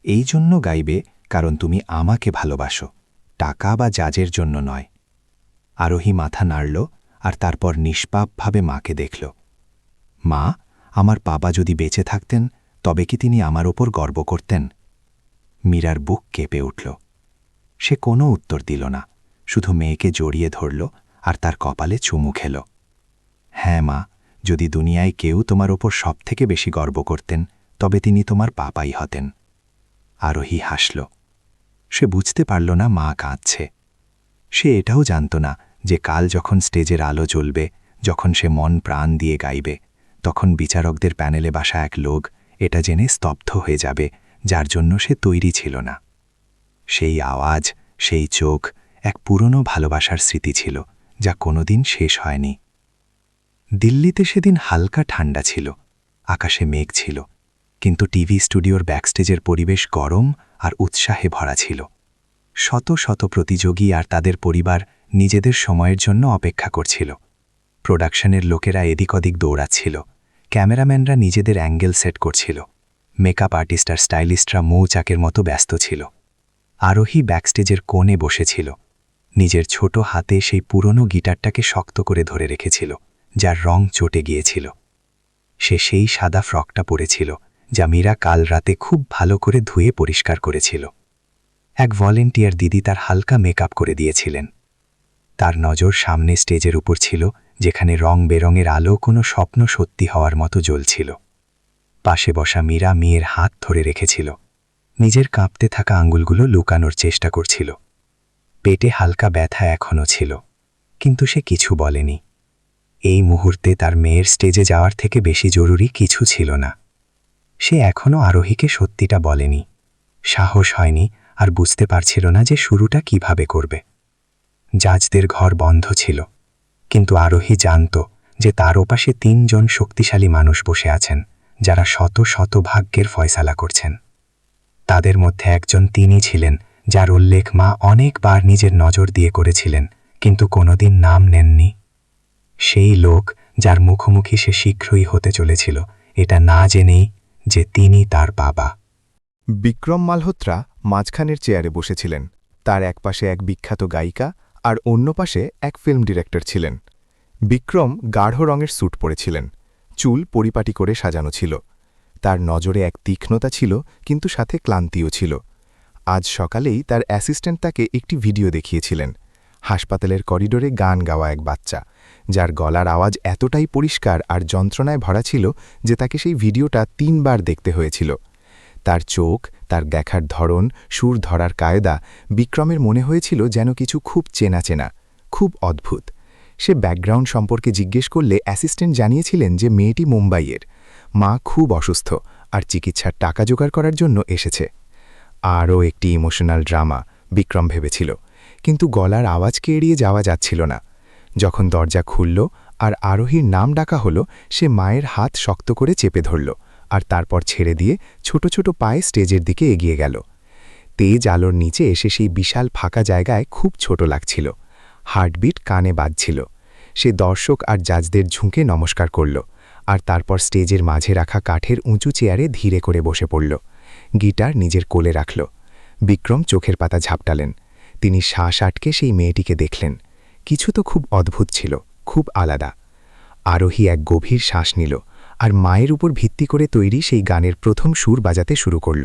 এই জন্য গাইবে কারণ তুমি আমাকে ভালোবাসো, টাকা বা জাজের জন্য নয়। আরোহী মাথা নাড়ল আর তারপর নিষ্পাপভাবে মাকে দেখল। মা, আমার বাবা যদি বেঁচে থাকতেন তবে কি তিনি আমার ওপর গর্ব করতেন? মীরার বুক কেঁপে উঠল। সে কোনো উত্তর দিল না, শুধু মেয়েকে জড়িয়ে ধরল আর তার কপালে চুমু খেল। হ্যাঁ মা, যদি দুনিয়ায় কেউ তোমার ওপর সবথেকে বেশি গর্ব করতেন তবে তিনি তোমার পাপাই হতেন। আরোহী হাসল। সে বুঝতে পারল না মা কাঁদছে। সে এটাও জানত না যে কাল যখন স্টেজের আলো জ্বলবে, যখন সে মন প্রাণ দিয়ে গাইবে, তখন বিচারকদের প্যানেলে বসা এক লোক এটা জেনে স্তব্ধ হয়ে যাবে, যার জন্য সে তৈরি ছিল না। সেই আওয়াজ, সেই চোখ এক পুরনো ভালোবাসার স্মৃতি ছিল যা কোনোদিন শেষ হয়নি। দিল্লিতে সেদিন হালকা ঠান্ডা ছিল, আকাশে মেঘ ছিল, কিন্তু টিভি স্টুডিওর ব্যাকস্টেজের পরিবেশ গরম আর উৎসাহে ভরা ছিল। শত শত প্রতিযোগী আর তাদের পরিবার নিজেদের সময়ের জন্য অপেক্ষা করছিল। প্রোডাকশনের লোকেরা এদিক ওদিক দৌড়াচ্ছিল, ক্যামেরাম্যানরা নিজেদের অ্যাঙ্গেল সেট করছিল, মেকআপ আর্টিস্ট আর স্টাইলিস্টরা মৌচাকের মতো ব্যস্ত ছিল। আরোহী ব্যাকস্টেজের কোণে বসেছিল, নিজের ছোট হাতে সেই পুরনো গিটারটাকে শক্ত করে ধরে রেখেছিল, যার রং চটে গিয়েছিল। সে সেই সাদা ফ্রকটা পরেছিল যা মীরা কাল রাতে খুব ভালো করে ধুয়ে পরিষ্কার করেছিল। এক ভলেন্টিয়ার দিদি তার হালকা মেকআপ করে দিয়েছিলেন। তার নজর সামনে স্টেজের উপর ছিল, যেখানে রং বেরঙের আলো কোনো স্বপ্ন সত্যি হওয়ার মতো জ্বলছিল। পাশে বসা মীরা মেয়ের হাত ধরে রেখেছিল, নিজের কাঁপতে থাকা আঙুলগুলো লুকানোর চেষ্টা করছিল। পেটে হালকা ব্যথা এখনও ছিল, কিন্তু সে কিছু বলেনি। এই মুহূর্তে তার মেয়ের স্টেজে যাওয়ার থেকে বেশি জরুরি কিছু ছিল না। সে এখনও আরোহীকে সত্যিটা বলেনি, সাহস হয়নি আর বুঝতে পারছিল না যে শুরুটা কিভাবে করবে। জাজদের ঘর বন্ধ ছিল, কিন্তু আরোহী জানত যে তার ওপাশে 3 জন শক্তিশালী মানুষ বসে আছেন, যারা শত শত ভাগ্যের ফয়সালা করছেন। তাদের মধ্যে একজন তিনি ছিলেন যার উল্লেখ মা অনেকবার নিজের নজর দিয়ে করেছিলেন, কিন্তু কোনোদিন নাম নেননি। সেই লোক যার মুখোমুখি সে শীঘ্রই হতে চলেছিল, এটা না জেনেই যে তিনি তার বাবা। বিক্রম মালহোত্রা মাঝখানের চেয়ারে বসেছিলেন। তার একপাশে এক বিখ্যাত গায়িকা আর অন্য পাশে এক ফিল্ম ডিরেক্টর ছিলেন। বিক্রম গাঢ় রঙের স্যুট পরেছিলেন, চুল পরিপাটি করে সাজানো ছিল। তার নজরে এক তীক্ষ্ণতা ছিল, কিন্তু সাথে ক্লান্তিও ছিল। আজ সকালেই তার অ্যাসিস্ট্যান্ট তাকে একটি ভিডিও দেখিয়েছিলেন। হাসপাতালের করিডোরে গান গাওয়া এক বাচ্চা, যার গলার আওয়াজ এতটাই পরিষ্কার আর যন্ত্রণায় ভরা ছিল যে তাকে সেই ভিডিওটা ৩ বার দেখতে হয়েছিল। তার চোখ, তার দেখার ধরন, সুর ধরার কায়দা, বিক্রমের মনে হয়েছিল যেন কিছু খুব চেনা চেনা, খুব অদ্ভুত। সে ব্যাকগ্রাউন্ড সম্পর্কে জিজ্ঞেস করলে অ্যাসিস্ট্যান্ট জানিয়েছিলেন যে মেয়েটি মুম্বাইয়ের, মা খুব অসুস্থ আর চিকিৎসার টাকা জোগাড় করার জন্য এসেছে। আরও একটি ইমোশনাল ড্রামা, বিক্রম ভেবেছিল, কিন্তু গলার আওয়াজকে এড়িয়ে যাওয়া যাচ্ছিল না। যখন দরজা খুলল আর আরোহীর নাম ডাকা হলো, সে মায়ের হাত শক্ত করে চেপে ধরল আর তারপর ছেড়ে দিয়ে ছোট ছোট পায়ে স্টেজের দিকে এগিয়ে গেল। তেজ আলোর নিচে এসে সেই বিশাল ফাঁকা জায়গায় খুব ছোট লাগছিল। হার্টবিট কানে বাজছিল। সে দর্শক আর জাজদের ঝুঁকে নমস্কার করল আর তারপর স্টেজের মাঝে রাখা কাঠের উঁচু চেয়ারে ধীরে করে বসে পড়ল। গিটার নিজের কোলে রাখল। বিক্রম চোখের পাতা ঝাপটালেন। তিনি শ্বাস আটকে সেই মেয়েটিকে দেখলেন। কিছু তো খুব অদ্ভুত ছিল, খুব আলাদা। আরোহী এক গভীর শ্বাস নিল আর মায়ের উপর ভিত্তি করে তৈরি সেই গানের প্রথম সুর বাজাতে শুরু করল।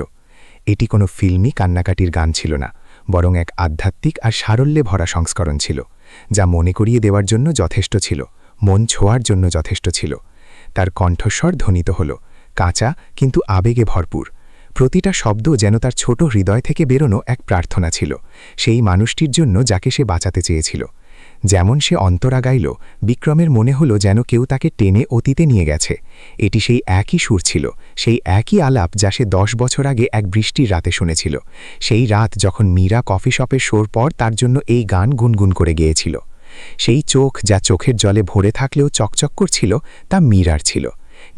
এটি কোনো ফিল্মি কান্নাকাটির গান ছিল না, বরং এক আধ্যাত্মিক আর সারল্যে ভরা সংস্করণ ছিল, যা মনে করিয়ে দেওয়ার জন্য যথেষ্ট ছিল, মন ছোঁয়ার জন্য যথেষ্ট ছিল। তার কণ্ঠস্বর ধ্বনিত হল, কাঁচা কিন্তু আবেগে ভরপুর। প্রতিটা শব্দ যেন তার ছোট হৃদয় থেকে বেরোনো এক প্রার্থনা ছিল, সেই মানুষটির জন্য যাকে সে বাঁচাতে চেয়েছিল। যেমন সে অন্তরা গাইল, বিক্রমের মনে হলো যেন কেউ তাকে টেনে অতীতে নিয়ে গেছে। এটি সেই একই সুর ছিল, সেই একই আলাপ যা সে 10 বছর আগে এক বৃষ্টির রাতে শুনেছিল, সেই রাত যখন মীরা কফি শপে শোর পর তার জন্য এই গান গুনগুন করে গেয়েছিল। সেই চোখ যা চোখের জলে ভরে থাকলেও চকচক করছিল, তা মীরার ছিল।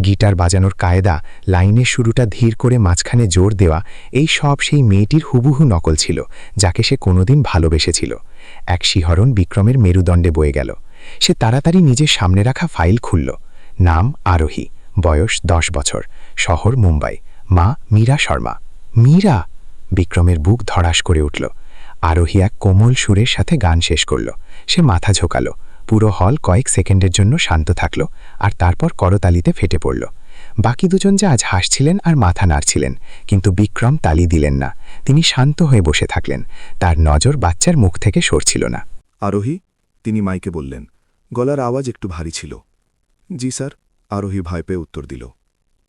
গিটার বাজানোর কায়দা, লাইনের শুরুটা ধীর করে মাঝখানে জোর দেওয়া, এই সব সেই মেয়েটির হুবহু নকল ছিল, যাকে সে কোনোদিন ভালোবেসেছিল। এক শিহরণ বিক্রমের মেরুদণ্ডে বয়ে গেল। সে তাড়াতাড়ি নিজের সামনে রাখা ফাইল খুলল। নাম আরোহী, বয়স 10 বছর, শহর মুম্বাই, মা মীরা শর্মা। মীরা! বিক্রমের বুক ধড়াস করে উঠল। আরোহী এক কোমল সুরের সাথে গান শেষ করল। সে মাথা ঝোঁকালো। পুরো হল কয়েক সেকেন্ডের জন্য শান্ত থাকল আর তারপর করতালিতে ফেটে পড়ল। বাকি দুজন জাজ হাসছিলেন আর মাথা নাড়ছিলেন, কিন্তু বিক্রম তালি দিলেন না। তিনি শান্ত হয়ে বসে থাকলেন। তার নজর বাচ্চার মুখ থেকে সরছিল না। আরোহী, তিনি মাইকে বললেন। গলার আওয়াজ একটু ভারী ছিল। জি স্যার, আরোহী ভয় পেয়ে উত্তর দিল।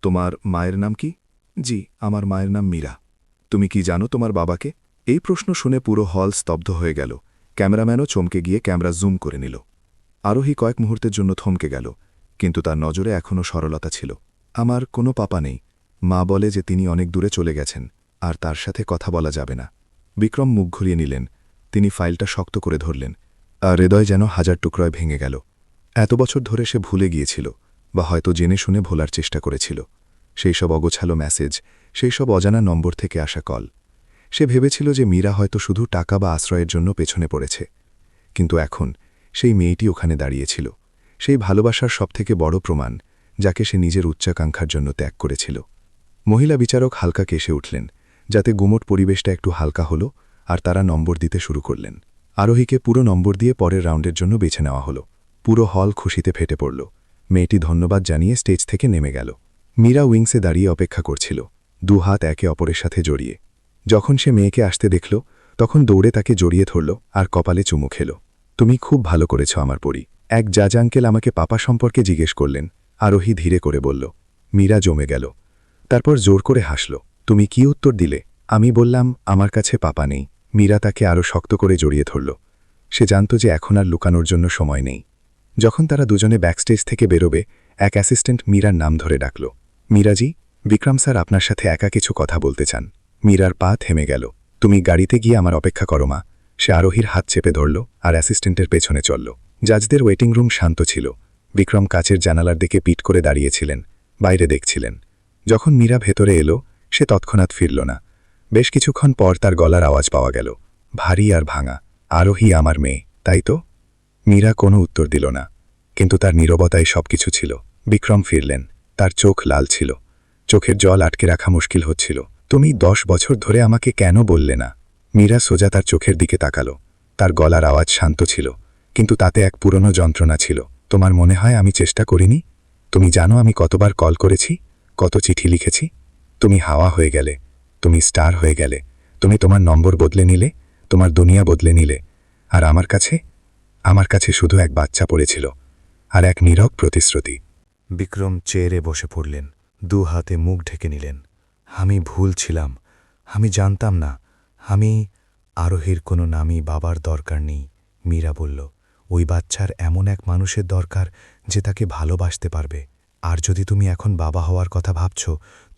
তোমার মায়ের নাম কি? জি, আমার মায়ের নাম মীরা। তুমি কি জানো তোমার বাবাকে? এই প্রশ্ন শুনে পুরো হল স্তব্ধ হয়ে গেল। ক্যামেরাম্যানও চমকে গিয়ে ক্যামেরা জুম করে নিল। আরোহী কয়েক মুহূর্তের জন্য থমকে গেল, কিন্তু তার নজরে এখনও সরলতা ছিল। আমার কোনো পাপা নেই। মা বলে যে তিনি অনেক দূরে চলে গেছেন আর তার সাথে কথা বলা যাবে না। বিক্রম মুখ ঘুরিয়ে নিলেন। তিনি ফাইলটা শক্ত করে ধরলেন, আর হৃদয় যেন 1000 টুকরোয় ভেঙে গেল। এত বছর ধরে সে ভুলে গিয়েছিল, বা হয়তো জেনে শুনে ভোলার চেষ্টা করেছিল। সেই সব অগোছালো মেসেজ, সেই সব অজানা নম্বর থেকে আসা কল। সে ভেবেছিল যে মীরা হয়তো শুধু টাকা বা আশ্রয়ের জন্য পেছনে পড়েছে। কিন্তু এখন সেই মেয়েটি ওখানে দাঁড়িয়েছিল, সেই ভালোবাসার সবথেকে বড় প্রমাণ, যাকে সে নিজের উচ্চাকাঙ্ক্ষার জন্য ত্যাগ করেছিল। মহিলা বিচারক হালকা কেসে উঠলেন, যাতে গুমট পরিবেশটা একটু হালকা হলো, আর তারা নম্বর দিতে শুরু করলেন। আরোহীকে পুরো নম্বর দিয়ে পরের রাউন্ডের জন্য বেছে নেওয়া হলো। পুরো হল খুশিতে ফেটে পড়ল। মেয়েটি ধন্যবাদ জানিয়ে স্টেজ থেকে নেমে গেল। মীরা উইংসে দাঁড়িয়ে অপেক্ষা করছিল, 2 হাত একে অপরের সাথে জড়িয়ে। যখন সে মেয়েকে আসতে দেখল, তখন দৌড়ে তাকে জড়িয়ে ধরল আর কপালে চুমু খেল। তুমি খুব ভালো করেছ আমার পরি। এক জাজ আঙ্কেল আমাকে পাপা সম্পর্কে জিজ্ঞেস করলেন। আরোহী ধীরে করে বলল। মীরা জমে গেল। তারপর জোর করে হাসল। তুমি কি উত্তর দিলে? আমি বললাম, আমার কাছে পাপা নেই। মীরা তাকে আরও শক্ত করে জড়িয়ে ধরল। সে জানত যে এখন আর লুকানোর জন্য সময় নেই। যখন তারা দুজনে ব্যাকস্টেজ থেকে বেরোবে, এক অ্যাসিস্ট্যান্ট মীরার নাম ধরে ডাকল। মীরাজি, বিক্রম স্যার আপনার সাথে একা কিছু কথা বলতে চান। মীরার পা থেমে গেল। তুমি গাড়িতে গিয়ে আমার অপেক্ষা করো মা। সে আরোহীর হাত চেপে ধরল আর অ্যাসিস্ট্যান্টের পেছনে চলল। জাজদের ওয়েটিং রুম শান্ত ছিল। বিক্রম কাচের জানালার দিকে পিঠ করে দাঁড়িয়েছিলেন, বাইরে দেখছিলেন। যখন মীরা ভেতরে এলো, সে তৎক্ষণাৎ ফিরল না। বেশ কিছুক্ষণ পর তার গলার আওয়াজ পাওয়া গেল, ভারী আর ভাঙা। আরোহী আমার মেয়ে, তাই তো? মীরা কোনো উত্তর দিল না। কিন্তু তার নীরবতায় সবকিছু ছিল। বিক্রম ফিরলেন। তার চোখ লাল ছিল। চোখের জল আটকে রাখা মুশকিল হচ্ছিল। তুমি 10 বছর ধরে আমাকে কেন বললে না? মীরা সোজা তার চোখের দিকে তাকালো। তার গলার আওয়াজ শান্ত ছিল, কিন্তু তাতে এক পুরনো যন্ত্রণা ছিল। তোমার মনে হয় আমি চেষ্টা করিনি? তুমি জানো আমি কতবার কল করেছি, কত চিঠি লিখেছি? তুমি হাওয়া হয়ে গেলে, তুমি স্টার হয়ে গেলে, তুমি তোমার নম্বর বদলে নিলে, তোমার দুনিয়া বদলে নিলে। আর আমার কাছে শুধু এক বাচ্চা পড়েছিল, আর এক নীরব প্রতিশ্রুতি। বিক্রম চেয়ারে বসে পড়লেন, 2 হাতে মুখ ঢেকে নিলেন। আমি ভুল ছিলাম, আমি জানতাম না। আরোহীর কোনো নামই বাবার দরকার নেই, মীরা বলল। ওই বাচ্চার এমন এক মানুষের দরকার যে তাকে ভালোবাসতে পারবে। আর যদি তুমি এখন বাবা হওয়ার কথা ভাবছ,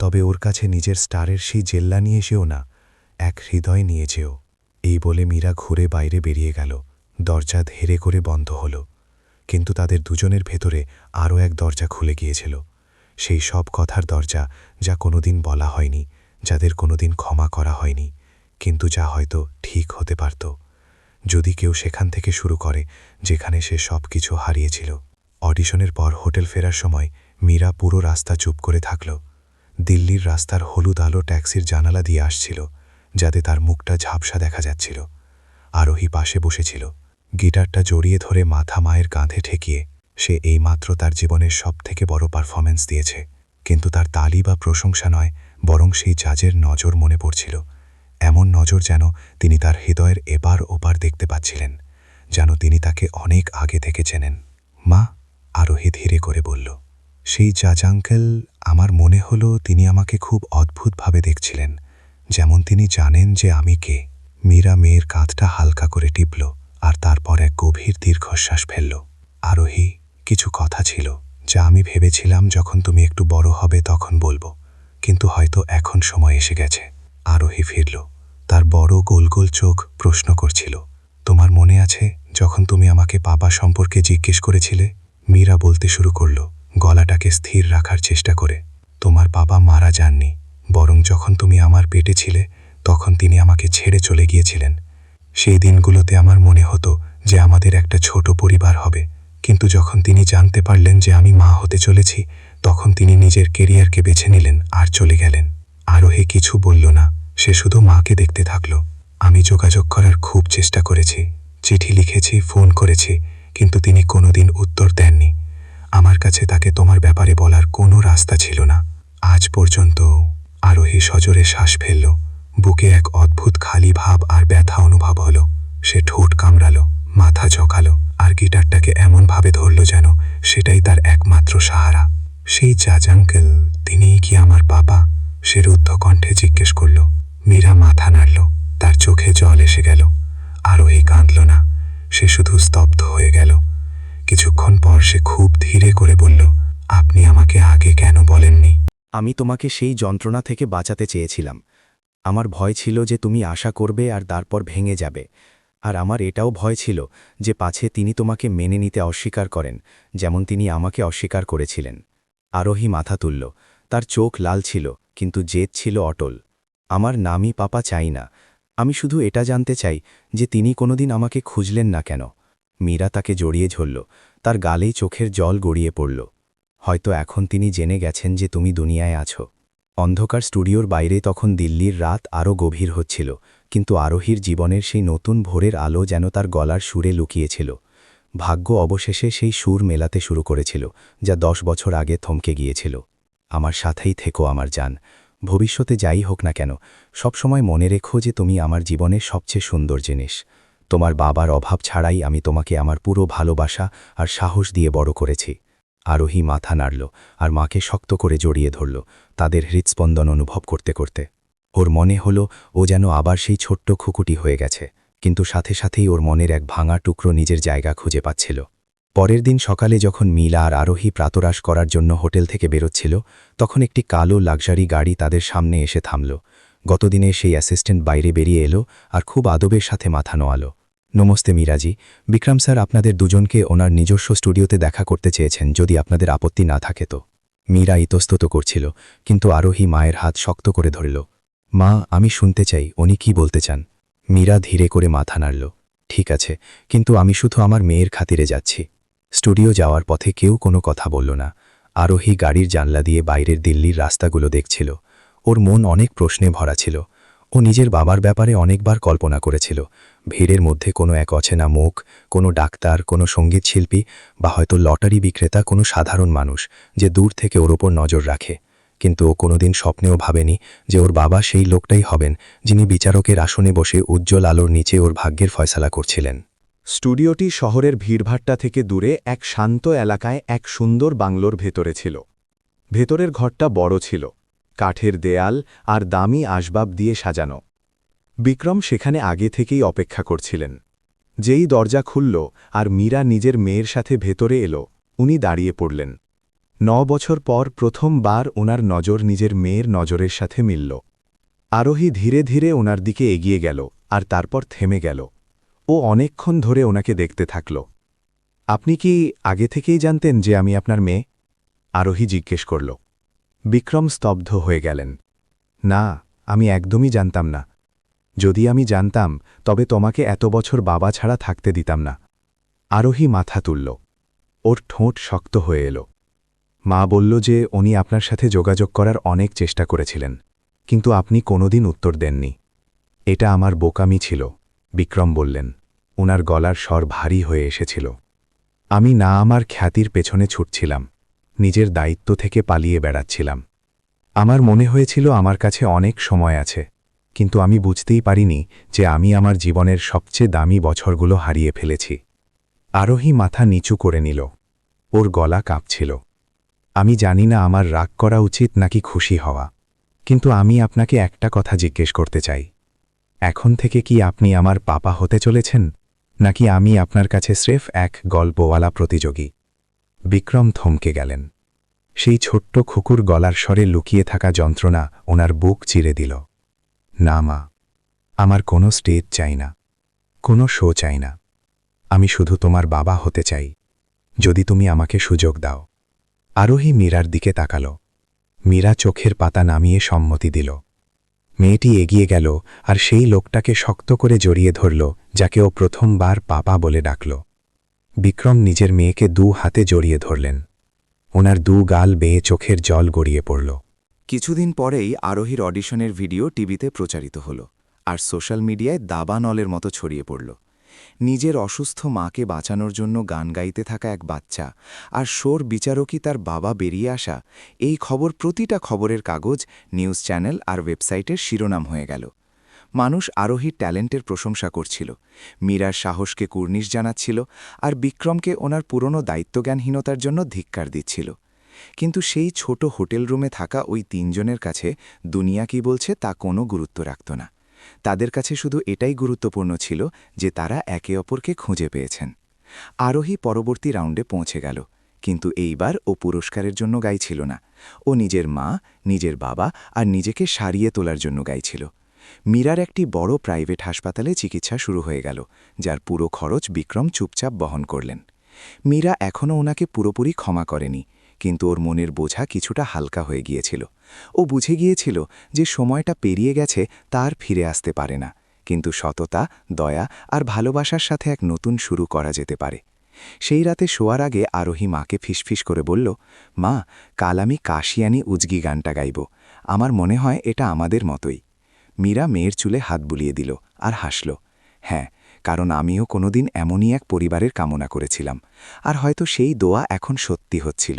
তবে ওর কাছে নিজের স্টারের সেই জেল্লা নিয়ে এসেও না, এক হৃদয় নিয়ে যেও। এই বলে মীরা ঘুরে বাইরে বেরিয়ে গেল। দরজা ধীরে করে বন্ধ হল। কিন্তু তাদের দুজনের ভেতরে আরও এক দরজা খুলে গিয়েছিল। সেই সব কথার দরজা যা কোনোদিন বলা হয়নি, যাদের কোনোদিন ক্ষমা করা হয়নি, কিন্তু যা হয়তো ঠিক হতে পারত যদি কেউ সেখান থেকে শুরু করে যেখানে সে সব কিছু হারিয়েছিল। অডিশনের পর হোটেল ফেরার সময় মীরা পুরো রাস্তা চুপ করে থাকল। দিল্লির রাস্তার হলুদ আলো ট্যাক্সির জানালা দিয়ে আসছিল, যাতে তার মুখটা ঝাপসা দেখা যাচ্ছিল। আরোহী পাশে বসেছিল, গিটারটা জড়িয়ে ধরে মাথা মায়ের কাঁধে ঠেকিয়ে। সে এইমাত্র তার জীবনের সবথেকে বড় পারফরমেন্স দিয়েছে, কিন্তু তার তালি বা প্রশংসা নয়, বরং সেই জাজের নজর মনে পড়ছিল। এমন নজর যেন তিনি তার হৃদয়ের এপার ওপার দেখতে পাচ্ছিলেন, যেন তিনি তাকে অনেক আগে থেকে চেনেন। মা, আরোহী ধীরে করে বলল। সেই জাজ আঙ্কেল, আমার মনে হলো তিনি আমাকে খুব অদ্ভুতভাবে দেখছিলেন, যেমন তিনি জানেন যে আমি কে। মীরা মেয়ের কাঁধটা হালকা করে টিপল, আর তারপর এক গভীর দীর্ঘশ্বাস ফেলল। আরোহী, কিছু কথা ছিল যা আমি ভেবেছিলাম যখন তুমি একটু বড় হবে তখন বলবো, কিন্তু হয়তো এখন সময় এসে গেছে। আরোহী ফিরল। তার বড় গোল গোল চোখ প্রশ্ন করছিল, তোমার মনে আছে যখন তুমি আমাকে বাবা সম্পর্কে জিজ্ঞেস করেছিলে? মীরা বলতে শুরু করল, গলাটাকে স্থির রাখার চেষ্টা করে। তোমার বাবা মারা যাননি, বরং যখন তুমি আমার পেটে ছিলে তখন তিনি আমাকে ছেড়ে চলে গিয়েছিলেন। সেই দিনগুলোতে আমার মনে হতো যে আমাদের একটা ছোট পরিবার হবে, কিন্তু যখন তিনি জানতে পারলেন যে আমি মা হতে চলেছি, তখন তিনি নিজের কেরিয়ারকে বেছে নিলেন আর চলে গেলেন। আরোহী কিছু বলল না, সে শুধু মাকে দেখতে থাকল। আমি যোগাযোগ করার খুব চেষ্টা করেছি, চিঠি লিখেছি, ফোন করেছি, কিন্তু তিনি কোনোদিন উত্তর দেননি। আমার কাছে তাকে তোমার ব্যাপারে বলার কোনো রাস্তা ছিল না, আজ পর্যন্ত। আরোহী সজোরে শ্বাস ফেলল। বুকে এক অদ্ভুত খালি ভাব আর ব্যথা অনুভব হলো। সে ঠোঁট কামড়ালো, মাথা ঝোঁকালো, আর গিটারটাকে এমনভাবে ধরল যেন সেটাই তার একমাত্র সাহারা। সেই জাজ আঙ্কেল, তিনিই কি আমার বাবা? সে রুদ্ধ কণ্ঠে জিজ্ঞেস করল। মীরা মাথা নাড়ল, তার চোখে জল এসে গেল। আরোহী কাঁদল না, সে শুধু স্তব্ধ হয়ে গেল। কিছুক্ষণ পর সে খুব ধীরে করে বলল, আপনি আমাকে আগে কেন বলেননি? আমি তোমাকে সেই যন্ত্রণা থেকে বাঁচাতে চেয়েছিলাম। আমার ভয় ছিল যে তুমি আশা করবে আর তারপর ভেঙে যাবে। আর আমার এটাও ভয় ছিল যে পাছে তিনি তোমাকে মেনে নিতে অস্বীকার করেন, যেমন তিনি আমাকে অস্বীকার করেছিলেন। আরোহী মাথা তুলল। তার চোখ লাল ছিল, কিন্তু জেদ ছিল অটল। আমার নামই পাপা চাই না। আমি শুধু এটা জানতে চাই যে তিনি কোনোদিন আমাকে খুঁজলেন না কেন। মীরা তাকে জড়িয়ে ধরল, তার গালেই চোখের জল গড়িয়ে পড়ল। হয়তো এখন তিনি জেনে গেছেন যে তুমি দুনিয়ায় আছো। অন্ধকার স্টুডিওর বাইরে তখন দিল্লির রাত আরও গভীর হচ্ছিল, কিন্তু আরোহীর জীবনের সেই নতুন ভোরের আলো যেন তার গলার সুরে লুকিয়েছিল। ভাগ্য অবশেষে সেই সুর মেলাতে শুরু করেছিল, যা 10 বছর আগে থমকে গিয়েছিল। আমার সাথেই থেকো আমার জান। ভবিষ্যতে যাই হোক না কেন, সবসময় মনে রেখো যে তুমি আমার জীবনের সবচেয়ে সুন্দর জিনিস। তোমার বাবার অভাব ছাড়াই আমি তোমাকে আমার পুরো ভালোবাসা আর সাহস দিয়ে বড় করেছি। আরোহী মাথা নাড়ল আর মাকে শক্ত করে জড়িয়ে ধরল, তাদের হৃৎস্পন্দন অনুভব করতে করতে। ওর মনে হলো ও যেন আবার সেই ছোট্ট খুকুটি হয়ে গেছে, কিন্তু সাথে সাথেই ওর মনের এক ভাঙা টুকরো নিজের জায়গা খুঁজে পাচ্ছিল। পরের দিন সকালে যখন মীলা আর আরোহী প্রাতরাশ করার জন্য হোটেল থেকে বেরোচ্ছিল, তখন একটি কালো লাক্সারি গাড়ি তাদের সামনে এসে থামল। গতদিনে সেই অ্যাসিস্ট্যান্ট বাইরে বেরিয়ে এলো আর খুব আদবের সাথে মাথা নোয়ালো। নমস্তে মীরাজি, বিক্রম স্যার আপনাদের দুজনকে ওনার নিজস্ব স্টুডিওতে দেখা করতে চেয়েছেন, যদি আপনাদের আপত্তি না থাকে তো। মীরা ইতস্তত করছিল, কিন্তু আরোহী মায়ের হাত শক্ত করে ধরল। মা, আমি শুনতে চাই উনি কি বলতে চান। মীরা ধীরে করে মাথা নাড়ল। ঠিক আছে, কিন্তু আমি শুধু আমার মেয়ের খাতিরে যাচ্ছি। স্টুডিও যাওয়ার পথে কেউ কোনো কথা বলল না। আরোহী গাড়ির জানলা দিয়ে বাইরের দিল্লির রাস্তাগুলো দেখছিল। ওর মন অনেক প্রশ্নে ভরা ছিল। ও নিজের বাবার ব্যাপারে অনেকবার কল্পনা করেছিল, ভিড়ের মধ্যে কোনো এক অচেনা মুখ, কোনো ডাক্তার, কোনো সঙ্গীত শিল্পী, বা হয়তো লটারি বিক্রেতা, কোনো সাধারণ মানুষ যে দূর থেকে ওর ওপর নজর রাখে। কিন্তু ও কোনোদিন স্বপ্নেও ভাবেনি যে ওর বাবা সেই লোকটাই হবেন যিনি বিচারকের আসনে বসে উজ্জ্বল আলোর নিচে ওর ভাগ্যের ফয়সালা করছিলেন। স্টুডিওটি শহরের ভিড়ভাট্টা থেকে দূরে এক শান্ত এলাকায় এক সুন্দর বাংলোর ভেতরে ছিল। ভেতরের ঘরটা বড় ছিল, কাঠের দেয়াল আর দামি আসবাব দিয়ে সাজানো। বিক্রম সেখানে আগে থেকেই অপেক্ষা করছিলেন। যেই দরজা খুলল আর মীরা নিজের মেয়ের সাথে ভেতরে এলো, উনি দাঁড়িয়ে পড়লেন। 9 বছর পর প্রথমবার ওনার নজর নিজের মেয়ের নজরের সাথে মিলল। আরোহী ধীরে ধীরে ওনার দিকে এগিয়ে গেল আর তারপর থেমে গেল। ও অনেকক্ষণ ধরে ওনাকে দেখতে থাকল। আপনি কি আগে থেকেই জানতেন যে আমি আপনার মেয়ে? আরোহী জিজ্ঞেস করল। বিক্রম স্তব্ধ হয়ে গেলেন। না, আমি একদমই জানতাম না। যদি আমি জানতাম তবে তোমাকে এত বছর বাবা ছাড়া থাকতে দিতাম না। আরোহী মাথা তুলল। ওর ঠোঁট শক্ত হয়ে এলো। মা বলল যে উনি আপনার সাথে যোগাযোগ করার অনেক চেষ্টা করেছিলেন, কিন্তু আপনি কোনোদিন উত্তর দেননি। এটা আমার বোকামি ছিল, বিক্রম বললেন। ওনার গলার স্বর ভারী হয়ে এসেছিল। আমি না আমার খ্যাতির পেছনে ছুটছিলাম, নিজের দায়িত্ব থেকে পালিয়ে বেড়াচ্ছিলাম। আমার মনে হয়েছিল আমার কাছে অনেক সময় আছে, কিন্তু আমি বুঝতেই পারিনি যে আমি আমার জীবনের সবচেয়ে দামি বছরগুলো হারিয়ে ফেলেছি। আরোহী মাথা নিচু করে নিল। ওর গলা কাঁপছিল। আমি জানি না আমার রাগ করা উচিত নাকি খুশি হওয়া, কিন্তু আমি আপনাকে একটা কথা জিজ্ঞেস করতে চাই। এখন থেকে কি আপনি আমার পাপা হতে চলেছেন, নাকি আমি আপনার কাছে স্রেফ এক গল্পওয়ালা প্রতিযোগী? বিক্রম থমকে গেলেন। সেই ছোট্ট খুকুর গলার স্বরে লুকিয়ে থাকা যন্ত্রণা ওনার বুক চিরে দিল। না মা, আমার কোনো স্টেজ চাই না, কোনো শো চাই না। আমি শুধু তোমার বাবা হতে চাই, যদি তুমি আমাকে সুযোগ দাও। আরোহী মীরার দিকে তাকাল। মীরা চোখের পাতা নামিয়ে সম্মতি দিল। মেয়েটি এগিয়ে গেল আর সেই লোকটাকে শক্ত করে জড়িয়ে ধরল, যাকে ও প্রথমবার পাপা বলে ডাকল। বিক্রম নিজের মেয়েকে 2 হাতে জড়িয়ে ধরলেন। ওনার 2 গাল বেয়ে চোখের জল গড়িয়ে পড়ল। কিছুদিন পরেই আরোহীর অডিশনের ভিডিও টিভিতে প্রচারিত হল, আর সোশ্যাল মিডিয়ায় দাবানলের মতো ছড়িয়ে পড়ল। নিজের অসুস্থ মাকে বাঁচানোর জন্য গান গাইতে থাকা এক বাচ্চা আর শোর বিচারকই তার বাবা বেরিয়ে আসা, এই খবর প্রতিটা খবরের কাগজ, নিউজ চ্যানেল আর ওয়েবসাইটের শিরোনাম হয়ে গেল। মানুষ আরোহীর ট্যালেন্টের প্রশংসা করছিল, মীরার সাহসকে কুর্নিশ জানাচ্ছিল, আর বিক্রমকে ওনার পুরনো দায়িত্বজ্ঞানহীনতার জন্য ধিক্কার দিচ্ছিল। কিন্তু সেই ছোট হোটেল রুমে থাকা ওই 3 জনের কাছে দুনিয়া কি বলছে তা কোনো গুরুত্ব রাখত না। তাদের কাছে শুধু এটাই গুরুত্বপূর্ণ ছিল যে তারা একে অপরকে খুঁজে পেয়েছেন। আরোহী পরবর্তী রাউন্ডে পৌঁছে গেল, কিন্তু এইবার ও পুরস্কারের জন্য গাইছিল না। ও নিজের মা, নিজের বাবা আর নিজেকে সারিয়ে তোলার জন্য গাইছিল। মীরার একটি বড় প্রাইভেট হাসপাতালে চিকিৎসা শুরু হয়ে গেল, যার পুরো খরচ বিক্রম চুপচাপ বহন করলেন। মীরা এখনও ওনাকে পুরোপুরি ক্ষমা করেনি, কিন্তু ওর মনের বোঝা কিছুটা হালকা হয়ে গিয়েছিল। ও বুঝে গিয়েছিল যে সময়টা পেরিয়ে গেছে, তার ফিরে আসতে পারে না, কিন্তু সততা, দয়া আর ভালোবাসার সাথে এক নতুন শুরু করা যেতে পারে। সেই রাতে শোয়ার আগে আরোহী মাকে ফিসফিস করে বলল, মা, কাল আমি কাশিয়ানি উজগি গানটা গাইব। আমার মনে হয় এটা আমাদের মতোই। মীরা মেয়ের চুলে হাত বুলিয়ে দিল আর হাসল। হ্যাঁ, কারণ আমিও কোনোদিন এমনই এক পরিবারের কামনা করেছিলাম, আর হয়তো সেই দোয়া এখন সত্যি হচ্ছিল।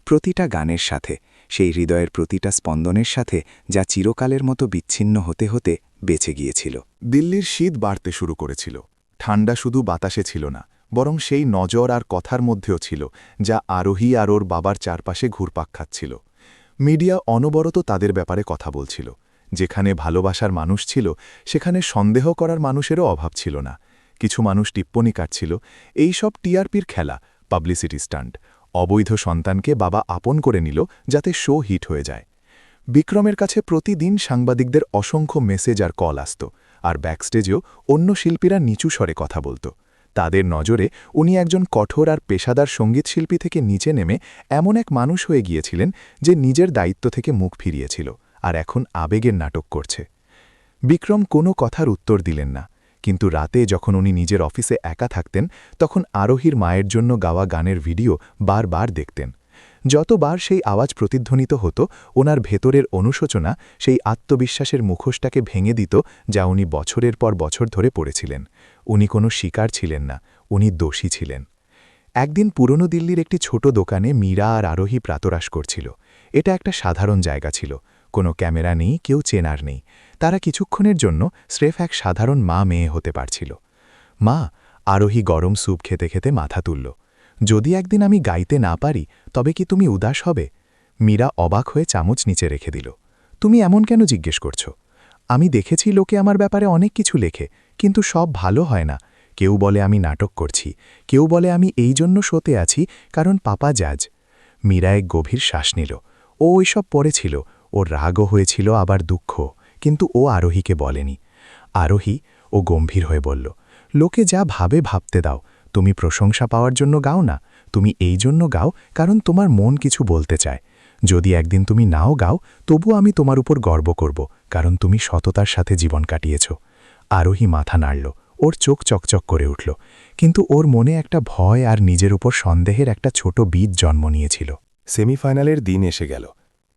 প্রতিটা গানের সাথে, সেই হৃদয়ের প্রতিটা স্পন্দনের সাথে, যা চিরকালের মতো বিচ্ছিন্ন হতে হতে বেঁচে গিয়েছিল। দিল্লির শীত বাড়তে শুরু করেছিল। ঠান্ডা শুধু বাতাসে ছিল না, বরং সেই নজর আর কথার মধ্যেও ছিল, যা আরোহী আর ওর বাবার চারপাশে ঘুরপাক খাচ্ছিল। মিডিয়া অনবরত তাদের ব্যাপারে কথা বলছিল। যেখানে ভালোবাসার মানুষ ছিল, সেখানে সন্দেহ করার মানুষেরও অভাব ছিল না। কিছু মানুষ টিপ্পনি কাটছিল, এই সব টিআরপির খেলা, পাবলিসিটি স্টান্ট। অবৈধ সন্তানকে বাবা আপন করে নিল যাতে শো হিট হয়ে যায়। বিক্রমের কাছে প্রতিদিন সাংবাদিকদের অসংখ্য মেসেজ আর কল আসত, আর ব্যাকস্টেজেও অন্য শিল্পীরা নিচু স্বরে কথা বলত। তাদের নজরে উনি একজন কঠোর আর পেশাদার সঙ্গীতশিল্পী থেকে নিচে নেমে এমন এক মানুষ হয়ে গিয়েছিলেন যে নিজের দায়িত্ব থেকে মুখ ফিরিয়েছিল আর এখন আবেগের নাটক করছে। বিক্রম কোনো কথার উত্তর দিলেন না, কিন্তু রাতে যখন উনি নিজের অফিসে একা থাকতেন তখন আরোহীর মায়ের জন্য গাওয়া গানের ভিডিও বারবার দেখতেন। যতবার সেই আওয়াজ প্রতিধ্বনিত হতো ওনার ভেতরের অনুশোচনা সেই আত্মবিশ্বাসের মুখোশটাকে ভেঙে দিত যা উনি বছরের পর বছর ধরে পড়েছিলেন। উনি কোনো শিকার ছিলেন না, উনি দোষী ছিলেন। একদিন পুরনো দিল্লির একটি ছোট দোকানে মীরা আর আরোহী প্রাতরাশ করছিল। এটা একটা সাধারণ জায়গা ছিল, কোনো ক্যামেরা নেই, কেউ চেনার নেই। তারা কিছুক্ষণের জন্য স্রেফ এক সাধারণ মা মেয়ে হতে পারছিল। মা, আরোহী গরম স্যুপ খেতে খেতে মাথা তুলল। যদি একদিন আমি গাইতে না পারি তবে কি তুমি উদাস হবে? মীরা অবাক হয়ে চামচ নিচে রেখে দিল। তুমি এমন কেন জিজ্ঞেস করছো? আমি দেখেছি লোকে আমার ব্যাপারে অনেক কিছু লেখে, কিন্তু সব ভালো হয় না। কেউ বলে আমি নাটক করছি, কেউ বলে আমি এই জন্য শোতে আছি কারণ পাপা জাজ। মীরা এক গভীর শ্বাস নিল। ও ওইসব পড়েছিল, ওর রাগও হয়েছিল, আবার দুঃখ, কিন্তু ও আরোহীকে বলেনি। আরোহী, ও গম্ভীর হয়ে বলল, লোকে যা ভাবে ভাবতে দাও। তুমি প্রশংসা পাওয়ার জন্য গাও না, তুমি এই জন্য গাও কারণ তোমার মন কিছু বলতে চায়। যদি একদিন তুমি নাও গাও তবু আমি তোমার উপর গর্ব করব, কারণ তুমি সততার সাথে জীবন কাটিয়েছ। আরোহী মাথা নাড়ল, ওর চোখ চকচক করে উঠল, কিন্তু ওর মনে একটা ভয় আর নিজের উপর সন্দেহের একটা ছোট বীজ জন্ম নিয়েছিল। সেমিফাইনালের দিন এসে গেল।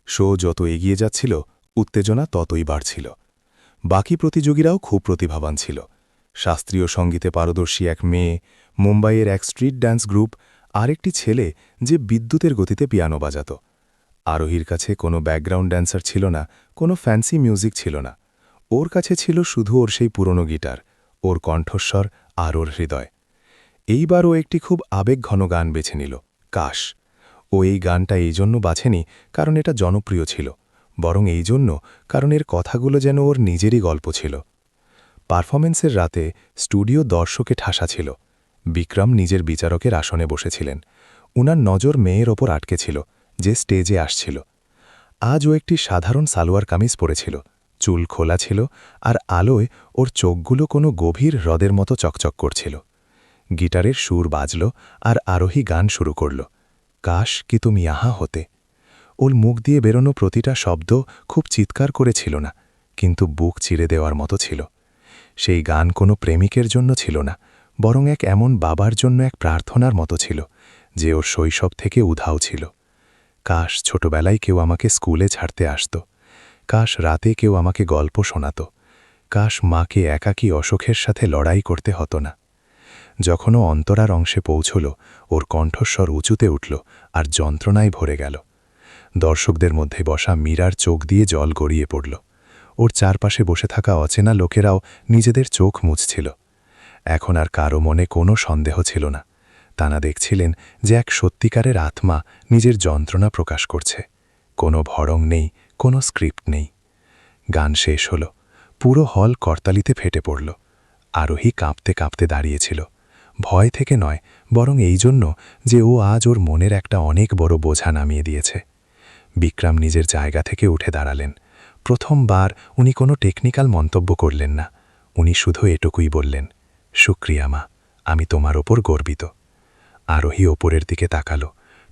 শো যত এগিয়ে যাচ্ছিল উত্তেজনা ততই বাড়ছিল। বাকি প্রতিযোগীরাও খুব প্রতিভাবান ছিল। শাস্ত্রীয় সঙ্গীতে পারদর্শী এক মেয়ে, মুম্বাইয়ের এক স্ট্রিট ড্যান্স গ্রুপ, আর একটি ছেলে যে বিদ্যুতের গতিতে পিয়ানো বাজাত। আরোহীর কাছে কোনো ব্যাকগ্রাউন্ড ড্যান্সার ছিল না, কোনো ফ্যান্সি মিউজিক ছিল না। ওর কাছে ছিল শুধু ওর সেই পুরনো গিটার, ওর কণ্ঠস্বর আর ওর হৃদয়। এইবার ও একটি খুব আবেগঘন গান বেছে নিল, কাশ। ও এই গানটা এই জন্য বাছেনি কারণ এটা জনপ্রিয় ছিল, বরং এই জন্য কারণ এর কথাগুলো যেন ওর নিজেরই গল্প ছিল। পারফরমেন্সের রাতে স্টুডিও দর্শকে ঠাসা ছিল। বিক্রম নিজের বিচারকের আসনে বসেছিলেন। উনার নজর মেয়ের ওপর আটকে ছিল, যে স্টেজে আসছিল। আজ ও একটি সাধারণ সালোয়ার কামিজ পরেছিল, চুল খোলা ছিল, আর আলোয় ওর চোখগুলো কোনো গভীর হ্রদের মতো চকচক করছিল। গিটারের সুর বাজল আর আরোহী গান শুরু করল, কাশ কি তুমি ইহা হতে। ওর মুখ দিয়ে বেরোনো প্রতিটা শব্দ খুব চিৎকার করেছিল না, কিন্তু বুক চিরে দেওয়ার মতো ছিল। সেই গান কোনো প্রেমিকের জন্য ছিল না, বরং এক এমন বাবার জন্য এক প্রার্থনার মতো ছিল, যে ওর শৈশব থেকে উধাও ছিল। কাশ ছোটবেলায় কেউ আমাকে স্কুলে ছাড়তে আসত, কাশ রাতে কেউ আমাকে গল্প শোনাত, কাশ মাকে একাকী অসুখের সাথে লড়াই করতে হতো না। যখন ও অন্তরার অংশে পৌঁছল, ওর কণ্ঠস্বর উঁচুতে উঠল আর যন্ত্রণায় ভরে গেল। দর্শকদের মধ্যে বসা মীরার চোখ দিয়ে জল গড়িয়ে পড়ল। ওর চারপাশে বসে থাকা অচেনা লোকেরাও নিজেদের চোখ মুছছিল। এখন আর কারো মনে কোনো সন্দেহ ছিল না। তারা দেখছিলেন যে এক সত্যিকারের আত্মা নিজের যন্ত্রণা প্রকাশ করছে। কোনো ভরং নেই, কোনো স্ক্রিপ্ট নেই। গান শেষ হল, পুরো হল করতালিতে ফেটে পড়ল। আরোহী কাঁপতে কাঁপতে দাঁড়িয়েছিল, ভয় থেকে নয়, বরং এই জন্য যে ও আজ ওর মনের একটা অনেক বড় বোঝা নামিয়ে দিয়েছে। বিক্রম নিজের জায়গা থেকে উঠে দাঁড়ালেন। প্রথমবার উনি কোনো টেকনিক্যাল মন্তব্য করলেন না, উনি শুধু এটুকুই বললেন, শুক্রিয়া মা, আমি তোমার ওপর গর্বিত। আরোহী ওপরের দিকে তাকালো,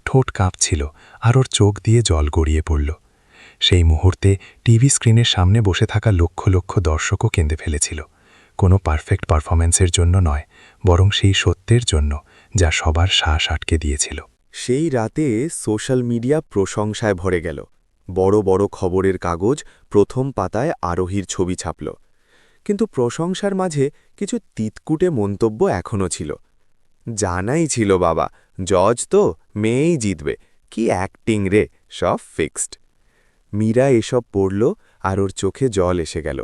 ঠোঁট কাঁপছিল আর ওর চোখ দিয়ে জল গড়িয়ে পড়ল। সেই মুহূর্তে টিভি স্ক্রিনের সামনে বসে থাকা লক্ষ লক্ষ দর্শকও কেঁদে ফেলেছিল, কোনো পারফেক্ট পারফরম্যান্সের জন্য নয়, বরং সেই সত্যের জন্য যা সবার শ্বাস আটকে দিয়েছিল। সেই রাতে সোশ্যাল মিডিয়া প্রশংসায় ভরে গেল। বড় বড় খবরের কাগজ প্রথম পাতায় আরোহীর ছবি ছাপল। কিন্তু প্রশংসার মাঝে কিছু তিতকুটে মন্তব্য এখনও ছিল। জানাই ছিল বাবা, জজ তো মেয়েই জিতবে, কি অ্যাক্টিং রে, সব ফিক্সড। মীরা এসব পড়ল আর ওর চোখে জল এসে গেল।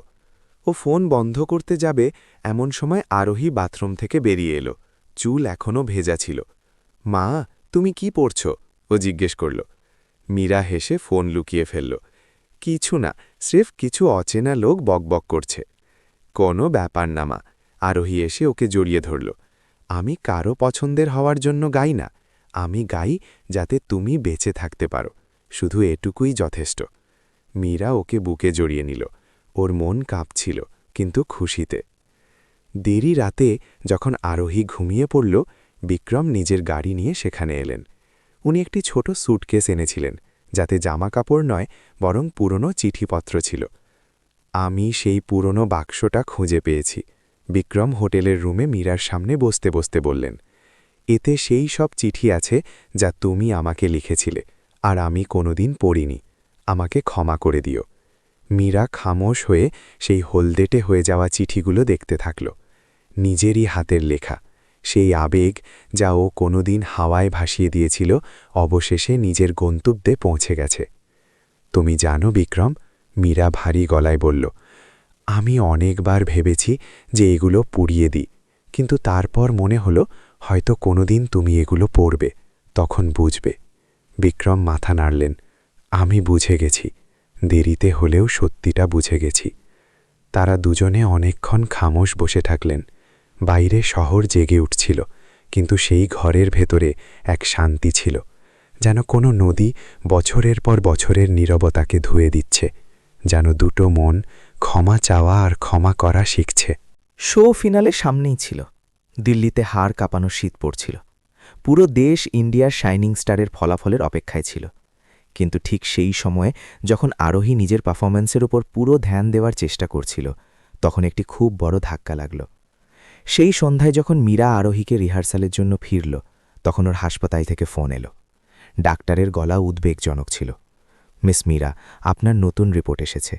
ও ফোন বন্ধ করতে যাবে এমন সময় আরোহী বাথরুম থেকে বেরিয়ে এলো। চুল এখনও ভেজা ছিল। মা, তুমি কি পড়ছ? ও জিজ্ঞেস করল। মীরা হেসে ফোন লুকিয়ে ফেলল। কিছু না, স্রেফ কিছু অচেনা লোক বকবক করছে। কোনো ব্যাপার না মা। আরোহী এসে ওকে জড়িয়ে ধরল। আমি কারো পছন্দের হওয়ার জন্য গাই না, আমি গাই যাতে তুমি বেঁচে থাকতে পারো, শুধু এটুকুই যথেষ্ট। মীরা ওকে বুকে জড়িয়ে নিল। ওর মন কাঁপছিল, কিন্তু খুশিতে। দেরি রাতে যখন আরোহী ঘুমিয়ে পড়ল, বিক্রম নিজের গাড়ি নিয়ে সেখানে এলেন। উনি একটি ছোট স্যুটকেস এনেছিলেন, যাতে জামা কাপড় নয়, বরং পুরনো চিঠিপত্র ছিল। আমি সেই পুরনো বাক্সটা খুঁজে পেয়েছি, বিক্রম হোটেলের রুমে মীরার সামনে বসতে বসতে বললেন, এতে সেই সব চিঠি আছে যা তুমি আমাকে লিখেছিলে, আর আমি কোনোদিন পড়িনি। আমাকে ক্ষমা করে দিও। মীরা খামোশ হয়ে সেই হলদেটে হয়ে যাওয়া চিঠিগুলো দেখতে থাকল। নিজেরই হাতের লেখা, সেই আবেগ যা ও কোনোদিন হাওয়ায় ভাসিয়ে দিয়েছিল, অবশেষে নিজের গন্তব্যে পৌঁছে গেছে। তুমি জানো বিক্রম, মীরা ভারী গলায় বলল, আমি অনেকবার ভেবেছি যে এগুলো পুড়িয়ে দিই, কিন্তু তারপর মনে হলো হয়তো কোনোদিন তুমি এগুলো পড়বে, তখন বুঝবে। বিক্রম মাথা নাড়লেন। আমি বুঝে গেছি, দেরিতে হলেও সত্যিটা বুঝে গেছি। তারা দুজনে অনেকক্ষণ খামোশ বসে থাকলেন। বাইরে শহর জেগে উঠছিল, কিন্তু সেই ঘরের ভেতরে এক শান্তি ছিল, যেন কোনো নদী বছরের পর বছরের নীরবতাকে ধুয়ে দিচ্ছে, যেন দুটো মন ক্ষমা চাওয়া আর ক্ষমা করা শিখছে। শো ফিনালে সামনেই ছিল। দিল্লিতে হাড় কাঁপানো শীত পড়ছিল। পুরো দেশ ইন্ডিয়ার শাইনিং স্টারের ফলাফলের অপেক্ষায় ছিল। কিন্তু ঠিক সেই সময়ে যখন আরোহী নিজের পারফরম্যান্সের উপর পুরো ধ্যান দেওয়ার চেষ্টা করছিল, তখন একটি খুব বড় ধাক্কা লাগল। সেই সন্ধ্যায় যখন মীরা আরোহীকে রিহার্সালের জন্য ফিরল, তখন ওর হাসপাতাল থেকে ফোন এলো। ডাক্তারের গলা উদ্বেগজনক ছিল। মিস মীরা, আপনার নতুন রিপোর্ট এসেছে।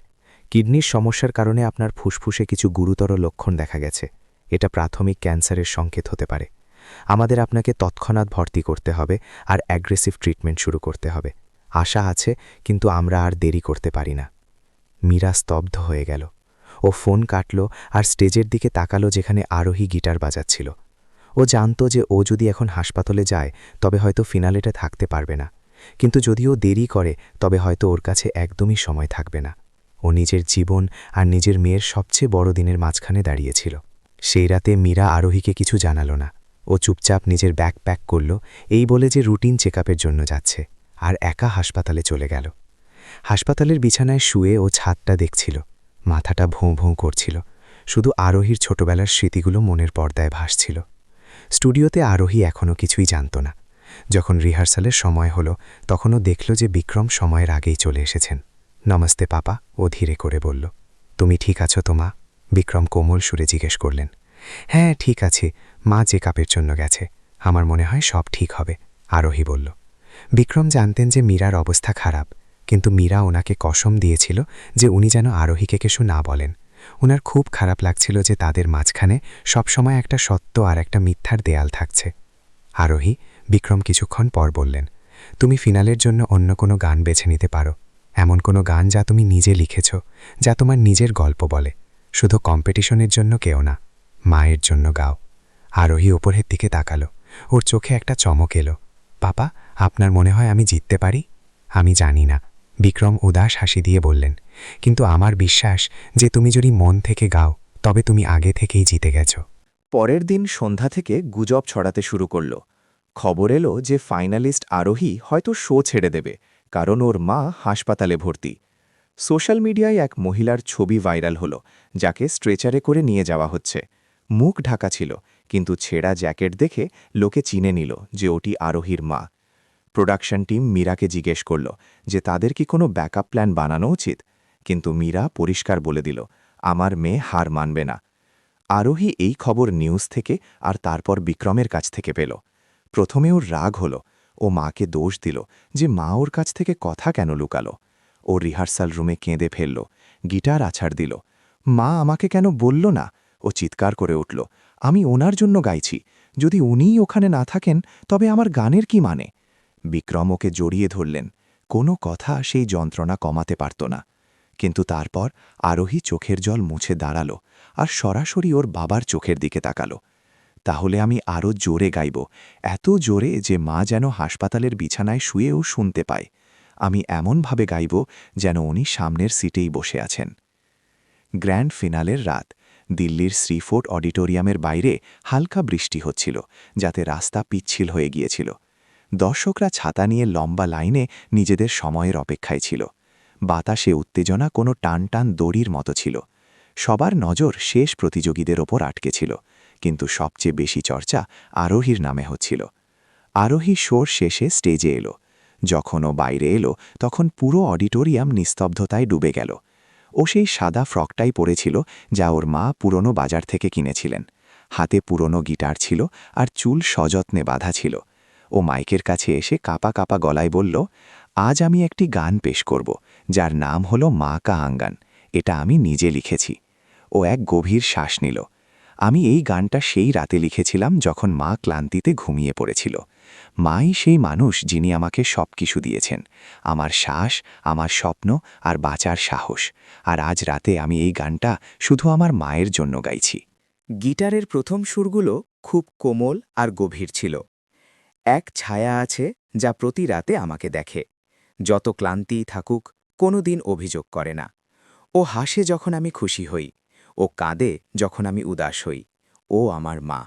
কিডনির সমস্যার কারণে আপনার ফুসফুসে কিছু গুরুতর লক্ষণ দেখা গেছে। এটা প্রাথমিক ক্যান্সারের সংকেত হতে পারে। আমাদের আপনাকে তৎক্ষণাৎ ভর্তি করতে হবে আর অ্যাগ্রেসিভ ট্রিটমেন্ট শুরু করতে হবে। আশা আছে, কিন্তু আমরা আর দেরি করতে পারি না। মীরা স্তব্ধ হয়ে গেল। ও ফোন কাটল আর স্টেজের দিকে তাকালো, যেখানে আরোহী গিটার বাজাচ্ছিল। ও জানত যে ও যদি এখন হাসপাতালে যায় তবে হয়তো ফিনালেটা থাকতে পারবে না, কিন্তু যদি ও দেরি করে তবে হয়তো ওর কাছে একদমই সময় থাকবে না। ও নিজের জীবন আর নিজের মেয়ের সবচেয়ে বড় দিনের মাঝখানে দাঁড়িয়েছিল। সেই রাতে মীরা আরোহীকে কিছু জানালো না। ও চুপচাপ নিজের ব্যাগ প্যাক করল, এই বলে যে রুটিন চেকআপের জন্য যাচ্ছে, আর একা হাসপাতালে চলে গেল। হাসপাতালের বিছানায় শুয়ে ও ছাদটা দেখছিল। মাথাটা ভোঁ ভোঁ করছিল। শুধু আরোহীর ছোটবেলার স্মৃতিগুলো মনের পর্দায় ভাসছিল। স্টুডিওতে আরোহী এখনও কিছুই জানত না। যখন রিহার্সালের সময় হলো, তখনও দেখল যে বিক্রম সময়ের আগেই চলে এসেছেন। নমস্তে পাপা, ও ধীরে করে বলল। তুমি ঠিক আছো তো মা? বিক্রম কোমল সুরে জিজ্ঞেস করলেন। হ্যাঁ ঠিক আছে, মা চেকআপের জন্য গেছে। আমার মনে হয় সব ঠিক হবে, আরোহী বলল। বিক্রম জানতেন যে মীরার অবস্থা খারাপ, কিন্তু মীরা ওনাকে কসম দিয়েছিল যে উনি যেন আরোহীকে কিছু না বলেন। ওনার খুব খারাপ লাগছিল যে তাদের মাঝখানে সবসময় একটা সত্য আর একটা মিথ্যার দেয়াল থাকছে। আরোহী, বিক্রম কিছুক্ষণ পর বললেন, তুমি ফিনালের জন্য অন্য কোনো গান বেছে নিতে পারো। এমন কোনো গান যা তুমি নিজে লিখেছ, যা তোমার নিজের গল্প বলে। শুধু কম্পিটিশনের জন্য কেউ না, মায়ের জন্য গাও। আরোহী ওপরের দিকে তাকালো। ওর চোখে একটা চমক এলো। পাপা, আপনার মনে হয় আমি জিততে পারি? আমি জানি না, বিক্রম উদাস হাসি দিয়ে বললেন, কিন্তু আমার বিশ্বাস যে তুমি যদি মন থেকে গাও তবে তুমি আগে থেকেই জিতে গেছ। পরের দিন সন্ধ্যা থেকে গুজব ছড়াতে শুরু করল। খবর এলো যে ফাইনালিস্ট আরোহী হয়তো শো ছেড়ে দেবে, কারণ ওর মা হাসপাতালে ভর্তি। সোশ্যাল মিডিয়ায় এক মহিলার ছবি ভাইরাল হলো, যাকে স্ট্রেচারে করে নিয়ে যাওয়া হচ্ছে। মুখ ঢাকা ছিল, কিন্তু ছেঁড়া জ্যাকেট দেখে লোকে চিনে নিল যে ওটি আরোহীর মা। প্রোডাকশন টিম মীরাকে জিজ্ঞেস করল যে তাদের কি কোনো ব্যাকআপ প্ল্যান বানানো উচিত, কিন্তু মীরা পরিষ্কার বলে দিল, আমার মেয়ে হার মানবে না। আরোহী এই খবর নিউজ থেকে আর তারপর বিক্রমের কাছ থেকে পেল। প্রথমে ওর রাগ হলো। ও মাকে দোষ দিল যে মা ওর কাছ থেকে কথা কেন লুকালো। ও রিহার্সাল রুমে কেঁদে ফেলল, গিটার আছাড় দিল। মা আমাকে কেন বলল না? ও চিৎকার করে উঠল, আমি ওনার জন্য গাইছি, যদি উনিই ওখানে না থাকেন তবে আমার গানের কি মানে? বিক্রম ওকে জড়িয়ে ধরলেন। কোনো কথা সেই যন্ত্রণা কমাতে পারত না। কিন্তু তারপর আরোহী চোখের জল মুছে দাঁড়ালো আর সরাসরি ওর বাবার চোখের দিকে তাকালো। তাহলে আমি আরও জোরে গাইব, এত জোরে যে মা যেন হাসপাতালের বিছানায় শুয়েও শুনতে পায়। আমি এমনভাবে গাইব যেন উনি সামনের সিটেই বসে আছেন। গ্র্যান্ড ফিনালের রাত। দিল্লির শ্রীফোর্ট অডিটোরিয়ামের বাইরে হালকা বৃষ্টি হচ্ছিল, যাতে রাস্তা পিচ্ছিল হয়ে গিয়েছিল। দর্শকরা ছাতা নিয়ে লম্বা লাইনে নিজেদের সময়ের অপেক্ষায় ছিল। বাতাসে উত্তেজনা কোনো টান টান দড়ির মতো ছিল। সবার নজর শেষ প্রতিযোগীদের ওপর আটকে ছিল, কিন্তু সবচেয়ে বেশি চর্চা আরোহীর নামে হচ্ছিল। আরোহী শোর শেষে স্টেজে এলো। যখন ও বাইরে এলো তখন পুরো অডিটোরিয়াম নিস্তব্ধতায় ডুবে গেল। ও সেই সাদা ফ্রকটাই পরেছিল যা ওর মা পুরনো বাজার থেকে কিনেছিলেন। হাতে পুরনো গিটার ছিল আর চুল সযত্নে বাঁধা ছিল। ও মাইকের কাছে এসে কাঁপা কাঁপা গলায় বলল, আজ আমি একটি গান পেশ করব, যার নাম হলো মা কা আঙ্গান। এটা আমি নিজে লিখেছি। ও এক গভীর শ্বাস নিল। আমি এই গানটা সেই রাতে লিখেছিলাম যখন মা ক্লান্তিতে ঘুমিয়ে পড়েছিল। মাই সেই মানুষ যিনি আমাকে সবকিছু দিয়েছেন, আমার শ্বাস, আমার স্বপ্ন আর বাঁচার সাহস। আর আজ রাতে আমি এই গানটা শুধু আমার মায়ের জন্য গাইছি। গিটারের প্রথম সুরগুলো খুব কোমল আর গভীর ছিল। এক ছায়া আছে যা প্রতি রাতে আমাকে দেখে, যত ক্লান্তিই থাকুক কোনো দিন অভিযোগ করে না। ও হাসে যখন আমি খুশি হই, ও কাঁদে যখন আমি উদাস হই। ও আমার মা।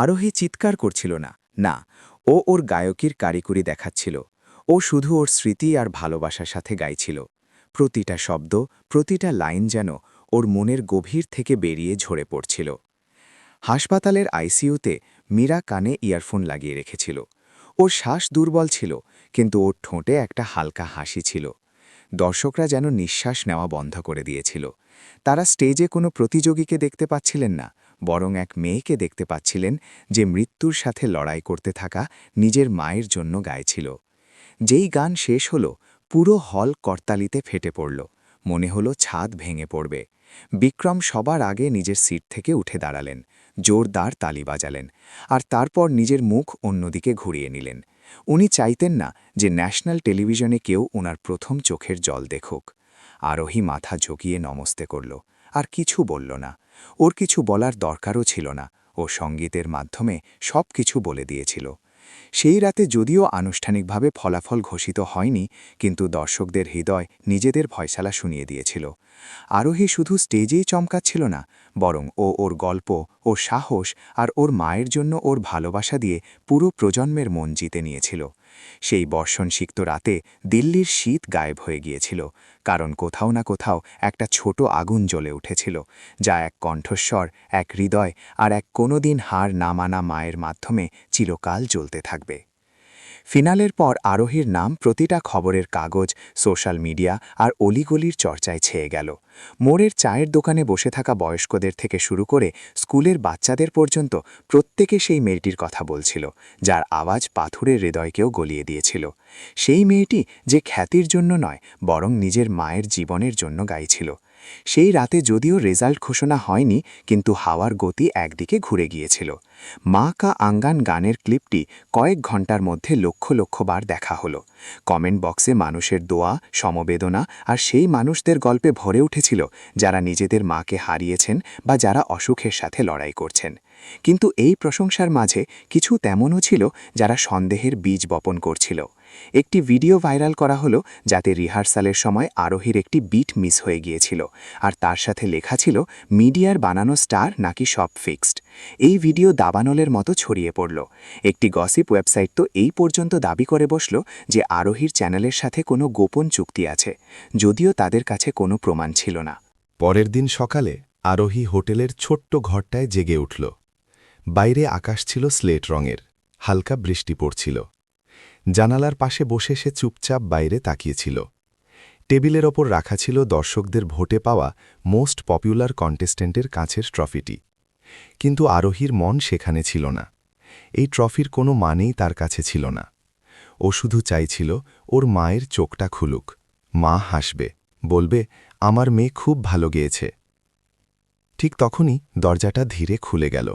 আরোহী চিৎকার করছিল না, না, ও ওর গায়কির কারিকুরি দেখাচ্ছিল। ও শুধু ওর স্মৃতি আর ভালোবাসার সাথে গাইছিল। প্রতিটা শব্দ, প্রতিটা লাইন যেন ওর মনের গভীর থেকে বেরিয়ে ঝরে পড়ছিল। হাসপাতালের আইসিইউতে মীরা কানে ইয়ারফোন লাগিয়ে রেখেছিল। ওর শ্বাস দুর্বল ছিল, কিন্তু ওর ঠোঁটে একটা হালকা হাসি ছিল। দর্শকরা যেন নিঃশ্বাস নেওয়া বন্ধ করে দিয়েছিল। তারা স্টেজে কোনো প্রতিযোগীকে দেখতে পাচ্ছিলেন না, বরং এক মেয়েকে দেখতে পাচ্ছিলেন যে মৃত্যুর সাথে লড়াই করতে থাকা নিজের মায়ের জন্য গাইছিল। যেই গান শেষ হল, পুরো হল করতালিতে ফেটে পড়ল। মনে হলো ছাদ ভেঙে পড়বে। বিক্রম সবার আগে নিজের সিট থেকে উঠে দাঁড়ালেন, জোরদার তালি বাজালেন, আর তারপর নিজের মুখ অন্যদিকে ঘুরিয়ে নিলেন। উনি চাইতেন না যে ন্যাশনাল টেলিভিশনে কেউ ওনার প্রথম চোখের জল দেখুক। আরোহী মাথা ঝুঁকিয়ে নমস্তে করল, আর কিছু বলল না। ওর কিছু বলার দরকারও ছিল না, ও সঙ্গীতের মাধ্যমে সব কিছু বলে দিয়েছিল। সেই রাতে যদিও আনুষ্ঠানিকভাবে ফলাফল ঘোষিত হয়নি, কিন্তু দর্শকদের হৃদয় নিজেদের ফয়সালা শুনিয়ে দিয়েছিল। আরোহী শুধু স্টেজেই চমকাচ্ছিল না, বরং ও ওর গল্প, ওর সাহস আর ওর মায়ের জন্য ওর ভালোবাসা দিয়ে পুরো প্রজন্মের মন জিতে নিয়েছিল। সেই বর্ষণসিক্ত রাতে দিল্লির শীত গায়েব হয়ে গিয়েছিল, কারণ কোথাও না কোথাও একটা ছোট আগুন জ্বলে উঠেছিল, যা এক কণ্ঠস্বর, এক হৃদয় আর এক কোনোদিন হার না মানা মায়ের মাধ্যমে চিরকাল জ্বলতে থাকবে। ফিনালের পর আরোহীর নাম প্রতিটা খবরের কাগজ, সোশ্যাল মিডিয়া আর অলিগলির চর্চায় ছেয়ে গেল। মোড়ের চায়ের দোকানে বসে থাকা বয়স্কদের থেকে শুরু করে স্কুলের বাচ্চাদের পর্যন্ত প্রত্যেকে সেই মেয়েটির কথা বলছিল, যার আওয়াজ পাথুরের হৃদয়কেও গলিয়ে দিয়েছিল। সেই মেয়েটি যে খ্যাতির জন্য নয়, বরং নিজের মায়ের জীবনের জন্য গাইছিল। সেই রাতে যদিও রেজাল্ট ঘোষণা হয়নি, কিন্তু হাওয়ার গতি একদিকে ঘুরে গিয়েছিল। মা কা আঙ্গান গানের ক্লিপটি কয়েক ঘন্টার মধ্যে লক্ষ লক্ষ বার দেখা হলো। কমেন্ট বক্সে মানুষের দোয়া, সমবেদনা আর সেই মানুষদের গল্পে ভরে উঠেছিল যারা নিজেদের মাকে হারিয়েছেন বা যারা অসুখের সাথে লড়াই করছেন। কিন্তু এই প্রশংসার মাঝে কিছু তেমনও ছিল যারা সন্দেহের বীজ বপন করছিল। একটি ভিডিও ভাইরাল করা হলো, যাতে রিহার্সালের সময় আরোহীর একটি বিট মিস হয়ে গিয়েছিল, আর তার সাথে লেখা ছিল মিডিয়ার বানানো স্টার নাকি সব ফিক্সড। এই ভিডিও দাবানলের মতো ছড়িয়ে পড়ল। একটি গসিপ ওয়েবসাইট তো এই পর্যন্ত দাবি করে বসল যে আরোহীর চ্যানেলের সাথে কোনো গোপন চুক্তি আছে, যদিও তাদের কাছে কোনো প্রমাণ ছিল না। পরের দিন সকালে আরোহী হোটেলের ছোট্ট ঘরটায় জেগে উঠল। বাইরে আকাশ ছিল স্লেট রঙের, হালকা বৃষ্টি পড়ছিল। জানালার পাশে বসে সে চুপচাপ বাইরে তাকিয়েছিল। টেবিলের ওপর রাখা ছিল দর্শকদের ভোটে পাওয়া মোস্ট পপুলার কন্টেস্টেন্টের কাছের ট্রফিটি। কিন্তু আরোহীর মন সেখানে ছিল না। এই ট্রফির কোনো মানেই তার কাছে ছিল না। ও শুধু চাইছিল ওর মায়ের চোখটা খুলুক, মা হাসবে, বলবে, আমার মেয়ে খুব ভালো গেয়েছে। ঠিক তখনই দরজাটা ধীরে খুলে গেল।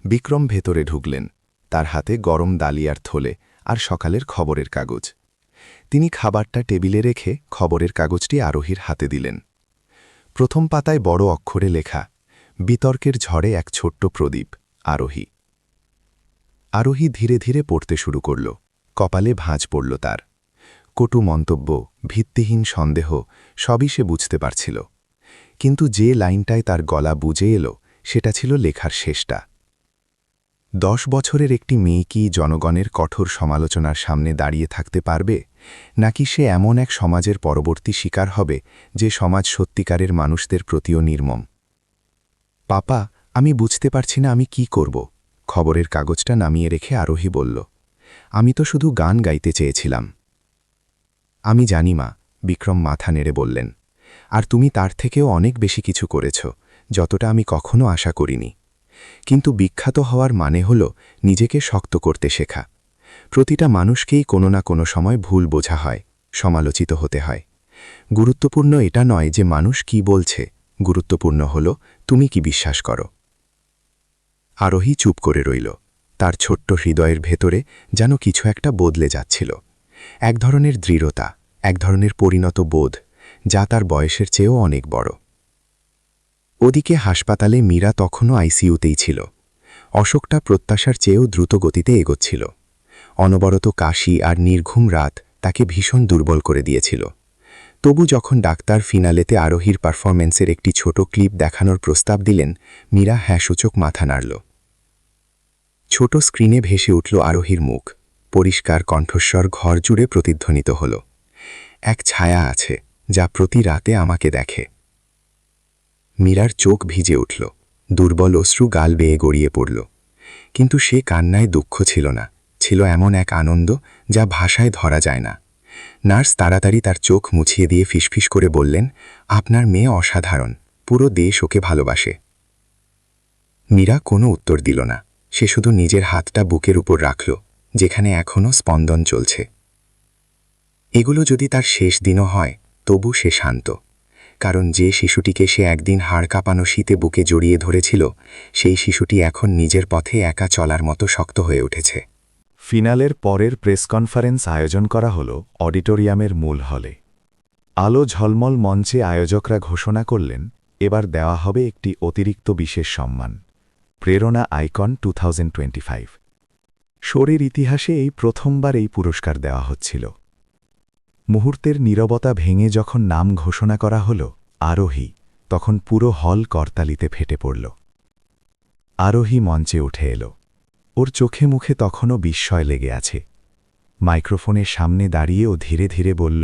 বিক্রম ভেতরে ঢুকলেন, তার হাতে গরম ডালিয়ার থলে আর সকালের খবরের কাগজ। তিনি খাবারটা টেবিলে রেখে খবরের কাগজটি আরোহীর হাতে দিলেন। প্রথম পাতায় বড় অক্ষরে লেখা, বিতর্কের ঝড়ে এক ছোট্ট প্রদীপ, আরোহী। আরোহী ধীরে ধীরে পড়তে শুরু করল। কপালে ভাঁজ পড়ল তার। কটু মন্তব্য, ভিত্তিহীন সন্দেহ, সবই সে বুঝতে পারছিল। কিন্তু যে লাইনটায় তার গলা বুঝে এলো, সেটা ছিল লেখার শেষটা। 10 বছরের একটি মেয়ে কি জনগণের কঠোর সমালোচনার সামনে দাঁড়িয়ে থাকতে পারবে, নাকি সে এমন এক সমাজের পরবর্তী শিকার হবে যে সমাজ সত্যিকারের মানুষদের প্রতিও নির্মম? পাপা, আমি বুঝতে পারছি না আমি কি করব। খবরের কাগজটা নামিয়ে রেখে আরোহী বলল, আমি তো শুধু গান গাইতে চেয়েছিলাম। আমি জানি মা, বিক্রম মাথা নেড়ে বললেন। আর তুমি তার থেকেও অনেক বেশি কিছু করেছ, যতটা আমি কখনো আশা করিনি। কিন্তু বিখ্যাত হওয়ার মানে হল নিজেকে শক্ত করতে শেখা। প্রতিটা মানুষকেই কোনো না কোনো সময় ভুল বোঝা হয়, সমালোচিত হতে হয়। গুরুত্বপূর্ণ এটা নয় যে মানুষ কি বলছে, গুরুত্বপূর্ণ হল তুমি কি বিশ্বাস করো। আরোহী চুপ করে রইল। তার ছোট্ট হৃদয়ের ভেতরে যেন কিছু একটা বদলে যাচ্ছিল। এক ধরনের দৃঢ়তা, এক ধরনের পরিণত বোধ, যা তার বয়সের চেয়েও অনেক বড়। ওদিকে হাসপাতালে মীরা তখনও আইসিইউতেই ছিল। অশোকটা প্রত্যাশার চেয়েও দ্রুত গতিতে এগোচ্ছিল। অনবরত কাশি আর নির্ঘুম রাত তাকে ভীষণ দুর্বল করে দিয়েছিল। তবু যখন ডাক্তার ফিনালেতে আরোহীর পারফরম্যান্সের একটি ছোট ক্লিপ দেখানোর প্রস্তাব দিলেন, মীরা হ্যাঁসূচক মাথা নাড়ল। ছোট স্ক্রিনে ভেসে উঠল আরোহীর মুখ। পরিষ্কার কণ্ঠস্বর ঘর জুড়ে প্রতিধ্বনিত হল, এক ছায়া আছে যা প্রতি রাতে আমাকে দেখে। মীরার চোখ ভিজে উঠল, দুর্বল অশ্রু গাল বেয়ে গড়িয়ে পড়ল। কিন্তু সে কান্নায় দুঃখ ছিল না, ছিল এমন এক আনন্দ যা ভাষায় ধরা যায় না। নার্স তাড়াতাড়ি তার চোখ মুছিয়ে দিয়ে ফিসফিস করে বললেন, আপনার মেয়ে অসাধারণ, পুরো দেশ ওকে ভালোবাসে। মীরা কোনো উত্তর দিল না। সে শুধু নিজের হাতটা বুকের উপর রাখল, যেখানে এখনও স্পন্দন চলছে। এগুলো যদি তার শেষ দিনও হয়, তবু সে শান্ত। কারণ যে শিশুটিকে সে একদিন হাড় কাঁপানো শীতে বুকে জড়িয়ে ধরেছিল, সেই শিশুটি এখন নিজের পথে একা চলার মতো শক্ত হয়ে উঠেছে। ফিনালের পরের প্রেস কনফারেন্স আয়োজন করা হল অডিটোরিয়ামের মূল হলে। আলো ঝলমল মঞ্চে আয়োজকরা ঘোষণা করলেন, এবার দেওয়া হবে একটি অতিরিক্ত বিশেষ সম্মান, প্রেরণা আইকন 2025। শোরের ইতিহাসে এই প্রথমবার এই পুরস্কার দেওয়া হচ্ছিল। মুহূর্তের নীরবতা ভেঙে যখন নাম ঘোষণা করা হল আরোহী, তখন পুরো হল করতালিতে ফেটে পড়ল। আরোহী মঞ্চে উঠে এলো। ওর চোখে মুখে তখনও বিস্ময় লেগে আছে। মাইক্রোফোনের সামনে দাঁড়িয়ে ও ধীরে ধীরে বলল,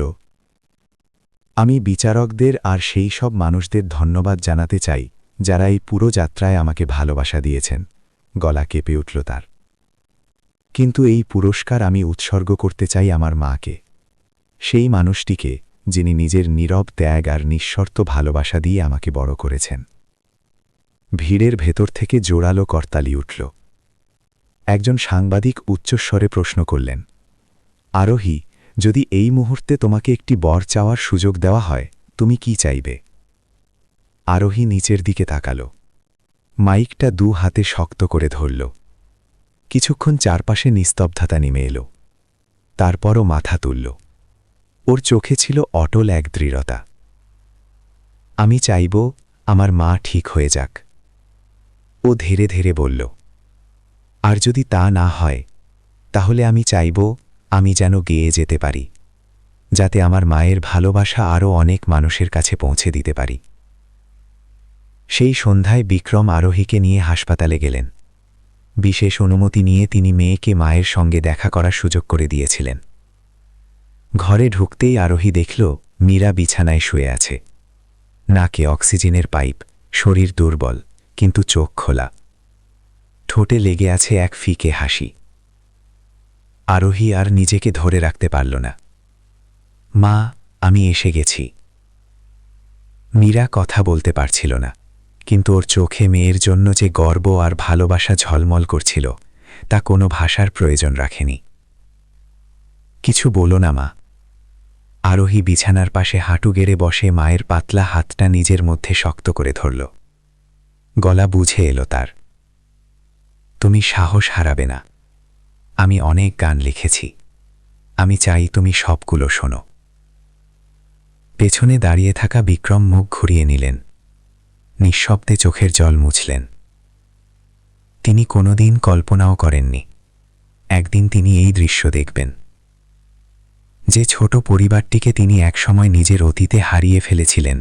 আমি বিচারকদের আর সেই সব মানুষদের ধন্যবাদ জানাতে চাই যারা এই পুরো যাত্রায় আমাকে ভালোবাসা দিয়েছেন। গলা কেঁপে উঠল তার। কিন্তু এই পুরস্কার আমি উৎসর্গ করতে চাই আমার মাকে, সেই মানুষটিকে যিনি নিজের নীরব ত্যাগ আর নিঃশর্ত ভালোবাসা দিয়ে আমাকে বড় করেছেন। ভিড়ের ভেতর থেকে জোরালো করতালি উঠল। একজন সাংবাদিক উচ্চস্বরে প্রশ্ন করলেন, আরোহী, যদি এই মুহূর্তে তোমাকে একটি বর চাওয়ার সুযোগ দেওয়া হয়, তুমি কি চাইবে? আরোহী নিচের দিকে তাকাল। মাইকটা দু হাতে শক্ত করে ধরল। কিছুক্ষণ চারপাশে নিস্তব্ধতা নেমে এলো। তারপরও মাথা তুলল। ওর চোখে ছিল অটল এক দৃঢ়তা। আমি চাইব আমার মা ঠিক হয়ে যাক। ও ধীরে ধীরে বলল, আর যদি তা না হয়, তাহলে আমি চাইব আমি যেন গেয়ে যেতে পারি, যাতে আমার মায়ের ভালোবাসা আরও অনেক মানুষের কাছে পৌঁছে দিতে পারি। সেই সন্ধ্যায় বিক্রম আরোহীকে নিয়ে হাসপাতালে গেলেন। বিশেষ অনুমতি নিয়ে তিনি মেয়েকে মায়ের সঙ্গে দেখা করার সুযোগ করে দিয়েছিলেন। ঘরে ঢুকতেই আরোহী দেখল মীরা বিছানায় শুয়ে আছে। নাকে অক্সিজেনের পাইপ, শরীর দুর্বল, কিন্তু চোখ খোলা। ঠোঁটে লেগে আছে এক ফিকে হাসি। আরোহী আর নিজেকে ধরে রাখতে পারল না। মা, আমি এসে গেছি। মীরা কথা বলতে পারছিল না, কিন্তু ওর চোখে মেয়ের জন্য যে গর্ব আর ভালোবাসা ঝলমল করছিল, তা কোনো ভাষার প্রয়োজন রাখেনি। কিছু বলো না মা। আরোহী বিছানার পাশে হাঁটু গেড়ে বসে মায়ের পাতলা হাতটা নিজের মধ্যে শক্ত করে ধরল। গলা বুঝে এলো তার। তুমি সাহস হারাবে না। আমি অনেক গান লিখেছি। আমি চাই তুমি সবগুলো শোনো। পেছনে দাঁড়িয়ে থাকা বিক্রম মুখ ঘুরিয়ে নিলেন। নিঃশব্দে চোখের জল মুছলেন। তিনি কোনোদিন কল্পনাও করেননি একদিন তিনি এই দৃশ্য দেখবেন। যে ছোট পরিবারটিকে তিনি একসময় নিজের অতীতে হারিয়ে ফেলেছিলেন,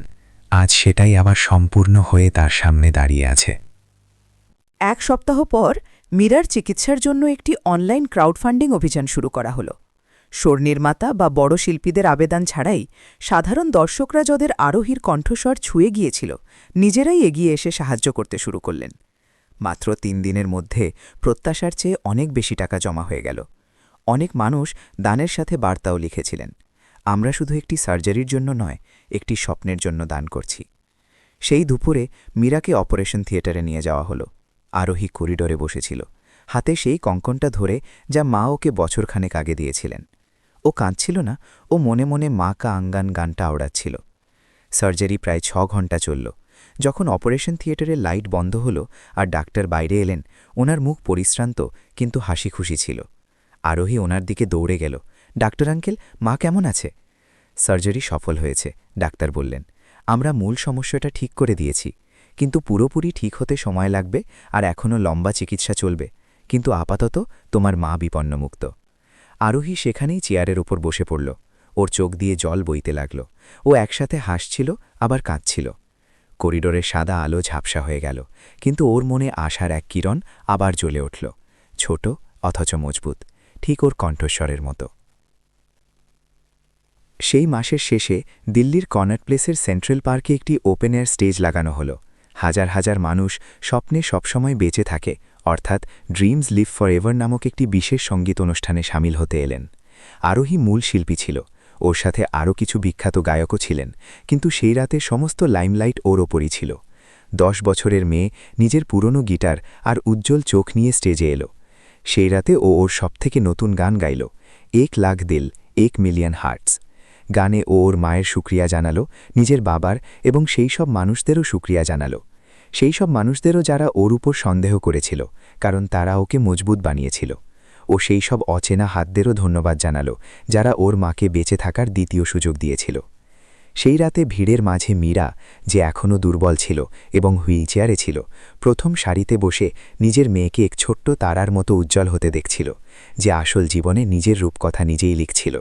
আজ সেটাই আবার সম্পূর্ণ হয়ে তার সামনে দাঁড়িয়ে আছে। এক সপ্তাহ পর মীরার চিকিৎসার জন্য একটি অনলাইন ক্রাউডফান্ডিং অভিযান শুরু করা হল। শোর নির্মাতা বা বড় শিল্পীদের আবেদন ছাড়াই সাধারণ দর্শকরা যাদের আরোহীর কণ্ঠস্বর ছুঁয়ে গিয়েছিল, নিজেরাই এগিয়ে এসে সাহায্য করতে শুরু করলেন। মাত্র ৩ দিনের মধ্যে প্রত্যাশার চেয়ে অনেক বেশি টাকা জমা হয়ে গেল। অনেক মানুষ দানের সাথে বার্তাও লিখেছিলেন। আমরা শুধু একটি সার্জারির জন্য নয়, একটি স্বপ্নের জন্য দান করছি। সেই দুপুরে মীরাকে অপারেশন থিয়েটারে নিয়ে যাওয়া হলো। আরোহী করিডোরে বসেছিল, হাতে সেই কঙ্কনটা ধরে যা মা ওকে বছরখানেক আগে দিয়েছিলেন। ও কাঁদছিল না, ও মনে মনে মা কা আঙ্গান গানটা আওড়াচ্ছিল। সার্জারি প্রায় 6 ঘন্টা চলল। যখন অপারেশন থিয়েটারের লাইট বন্ধ হলো আর ডাক্তার বাইরে এলেন, ওনার মুখ পরিশ্রান্ত কিন্তু হাসি খুশি ছিল। আরোহী ওনার দিকে দৌড়ে গেল, ডাক্তার আঙ্কেল, মা কেমন আছে? সার্জারি সফল হয়েছে, ডাক্তার বললেন। আমরা মূল সমস্যাটা ঠিক করে দিয়েছি, কিন্তু পুরোপুরি ঠিক হতে সময় লাগবে আর এখনও লম্বা চিকিৎসা চলবে, কিন্তু আপাতত তোমার মা বিপন্নমুক্ত। আরোহী সেখানেই চেয়ারের ওপর বসে পড়ল। ওর চোখ দিয়ে জল বইতে লাগল। ও একসাথে হাসছিল আবার কাঁদছিল। করিডোরে সাদা আলো ঝাপসা হয়ে গেল, কিন্তু ওর মনে আশার এক কিরণ আবার জ্বলে উঠল, ছোট অথচ মজবুত, ঠিক ওর কণ্ঠস্বরের মতো। সেই মাসের শেষে দিল্লির কনট প্লেসের সেন্ট্রাল পার্কে একটি ওপেন এয়ার স্টেজ লাগানো হলো। হাজার হাজার মানুষ স্বপ্নে সবসময় বেঁচে থাকে, অর্থাৎ ড্রিমস লিভ ফর এভার নামক একটি বিশেষ সঙ্গীত অনুষ্ঠানে সামিল হতে এলেন। আরোহী মূল শিল্পী ছিল, ওর সাথে আরও কিছু বিখ্যাত গায়কও ছিলেন, কিন্তু সেই রাতে সমস্ত লাইমলাইট ওর ওপরই ছিল। 10 বছরের মেয়ে নিজের পুরনো গিটার আর উজ্জ্বল চোখ নিয়ে স্টেজে এলো। সেই রাতে ও ওর সবথেকে নতুন গান গাইল, 1 লাখ দিল 1 মিলিয়ন হার্টস। গানে ও ওর মায়ের শুকরিয়া জানালো, নিজের বাবার এবং সেই সব মানুষদেরও শুকরিয়া জানালো, সেই সব মানুষদেরও যারা ওর উপর সন্দেহ করেছিল, কারণ তারা ওকে মজবুত বানিয়েছিল। ও সেই সব অচেনা হাতদেরও ধন্যবাদ জানালো, যারা ওর মাকে বেঁচে থাকার দ্বিতীয় সুযোগ দিয়েছিল। সেই রাতে ভিড়ের মাঝে মীরা, যে এখনও দুর্বল ছিল এবং হুইলচেয়ারে ছিল, প্রথম সারিতে বসে নিজের মেয়েকে এক ছোট্ট তারার মতো উজ্জ্বল হতে দেখছিল, যে আসল জীবনে নিজের রূপকথা নিজেই লিখছিল।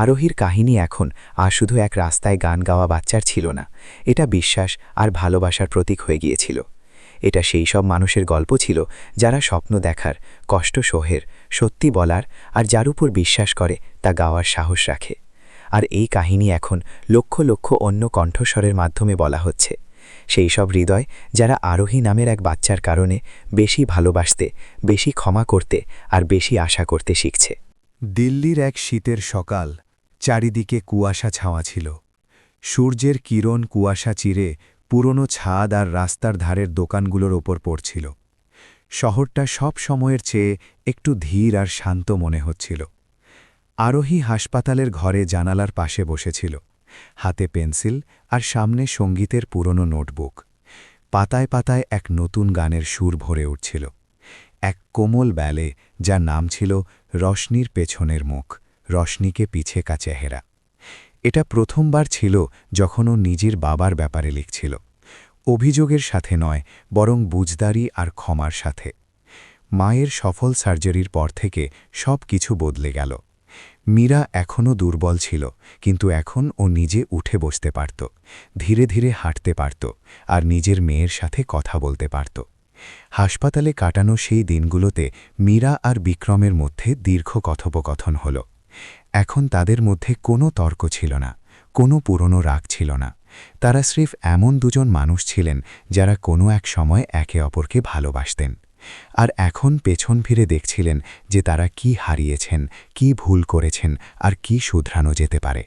আরোহীর কাহিনী এখন আর শুধু এক রাস্তায় গান গাওয়া বাচ্চার ছিল না, এটা বিশ্বাস আর ভালোবাসার প্রতীক হয়ে গিয়েছিল। এটা সেই সব মানুষের গল্প ছিল যারা স্বপ্ন দেখার, কষ্ট সহের, সত্যি বলার আর যার উপর বিশ্বাস করে তা গাওয়ার সাহস রাখে। আর এই কাহিনী এখন লক্ষ লক্ষ অন্য কণ্ঠস্বরের মাধ্যমে বলা হচ্ছে, সেই সব হৃদয় যারা আরোহী নামের এক বাচ্চার কারণে বেশি ভালোবাসতে, বেশি ক্ষমা করতে আর বেশি আশা করতে শিখছে। দিল্লির এক শীতের সকাল, চারিদিকে কুয়াশা ছাওয়া ছিল। সূর্যের কিরণ কুয়াশা চিরে পুরনো ছাদ আর রাস্তার ধারের দোকানগুলোর ওপর পড়ছিল। শহরটা সব সময়ের চেয়ে একটু ধীর আর শান্ত মনে হচ্ছিল। আরোহী হাসপাতালের ঘরে জানালার পাশে বসেছিল, হাতে পেন্সিল আর সামনে সঙ্গীতের পুরনো নোটবুক। পাতায় পাতায় এক নতুন গানের সুর ভরে উঠছিল, এক কোমল ব্যালে যার নাম ছিল রশনির পেছনের মুখ, রশনিকে পিছে কা চেহারা। এটা প্রথমবার ছিল যখন ও নিজের বাবার ব্যাপারে লিখছিল, অভিযোগের সাথে নয়, বরং বুঝদারি আর ক্ষমার সাথে। মায়ের সফল সার্জারির পর থেকে সব কিছু বদলে গেল। মীরা এখনও দুর্বল ছিল, কিন্তু এখন ও নিজে উঠে বসতে পারত, ধীরে ধীরে হাঁটতে পারত আর নিজের মেয়ের সাথে কথা বলতে পারত। হাসপাতালে কাটানো সেই দিনগুলোতে মীরা আর বিক্রমের মধ্যে দীর্ঘ কথোপকথন হল। এখন তাদের মধ্যে কোনো তর্ক ছিল না, কোনো পুরনো রাগ ছিল না। তারা স্রেফ এমন দুজন মানুষ ছিলেন যারা কোনো এক সময় একে অপরকে ভালোবাসতেন, আর এখন পেছন ফিরে দেখছিলেন যে তারা কি হারিয়েছেন, কি ভুল করেছেন আর কি শুধরানো যেতে পারে।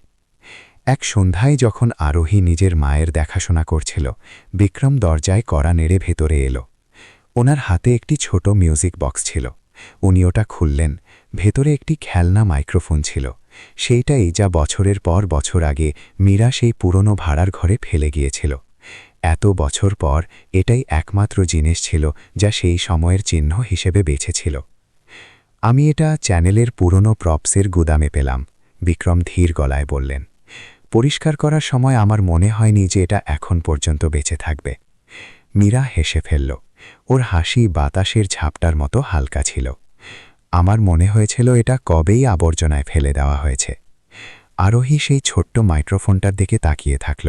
এক সন্ধ্যায় যখন আরোহী নিজের মায়ের দেখাশোনা করছিল, বিক্রম দরজায় কড়া নেড়ে ভেতরে এলো। ওনার হাতে একটি ছোট মিউজিক বক্স ছিল। উনি ওটা খুললেন, ভেতরে একটি খেলনা মাইক্রোফোন ছিল, সেইটাই যা বছরের পর বছর আগে মীরা সেই পুরনো ভাড়ার ঘরে ফেলে গিয়েছিল। এত বছর পর এটাই একমাত্র জিনিস ছিল যা সেই সময়ের চিহ্ন হিসেবে বেঁচেছিল। আমি এটা চ্যানেলের পুরনো প্রপসের গুদামে পেলাম, বিক্রম ধীর গলায় বললেন। পরিষ্কার করার সময় আমার মনে হয়নি যে এটা এখন পর্যন্ত বেঁচে থাকবে। মীরা হেসে ফেলল, ওর হাসি বাতাসের ঝাপটার মতো হালকা ছিল। আমার মনে হয়েছিল এটা কবেই আবর্জনায় ফেলে দেওয়া হয়েছে। আরোহী সেই ছোট্ট মাইক্রোফোনটার দিকে তাকিয়ে থাকল।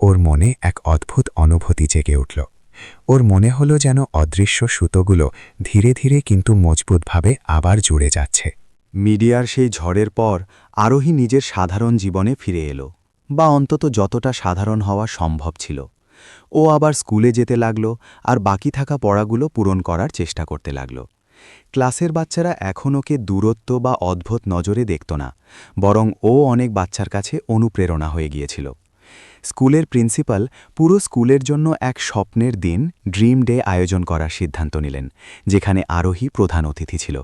ওর মনে এক অদ্ভুত অনুভূতি জেগে উঠল। ওর মনে হলো যেন অদৃশ্য সুতোগুলো ধীরে ধীরে কিন্তু মজবুতভাবে আবার জুড়ে যাচ্ছে। মিডিয়ার সেই ঝড়ের পর আরোহী নিজের সাধারণ জীবনে ফিরে এলো, বা অন্তত যতটা সাধারণ হওয়া সম্ভব ছিল। ও আবার স্কুলে যেতে লাগল আর বাকি থাকা পড়াগুলো পূরণ করার চেষ্টা করতে লাগল। ক্লাসের বাচ্চারা এখন ওকে দূরত্ব বা অদ্ভুত নজরে দেখত না, বরং ও অনেক বাচ্চার কাছে অনুপ্রেরণা হয়ে গিয়েছিল। স্কুলের প্রিন্সিপাল পুরো স্কুলের জন্য এক স্বপ্নের দিন ড্রিম ডে আয়োজন করার সিদ্ধান্ত নিলেন, যেখানে আরোহী প্রধান অতিথি ছিল।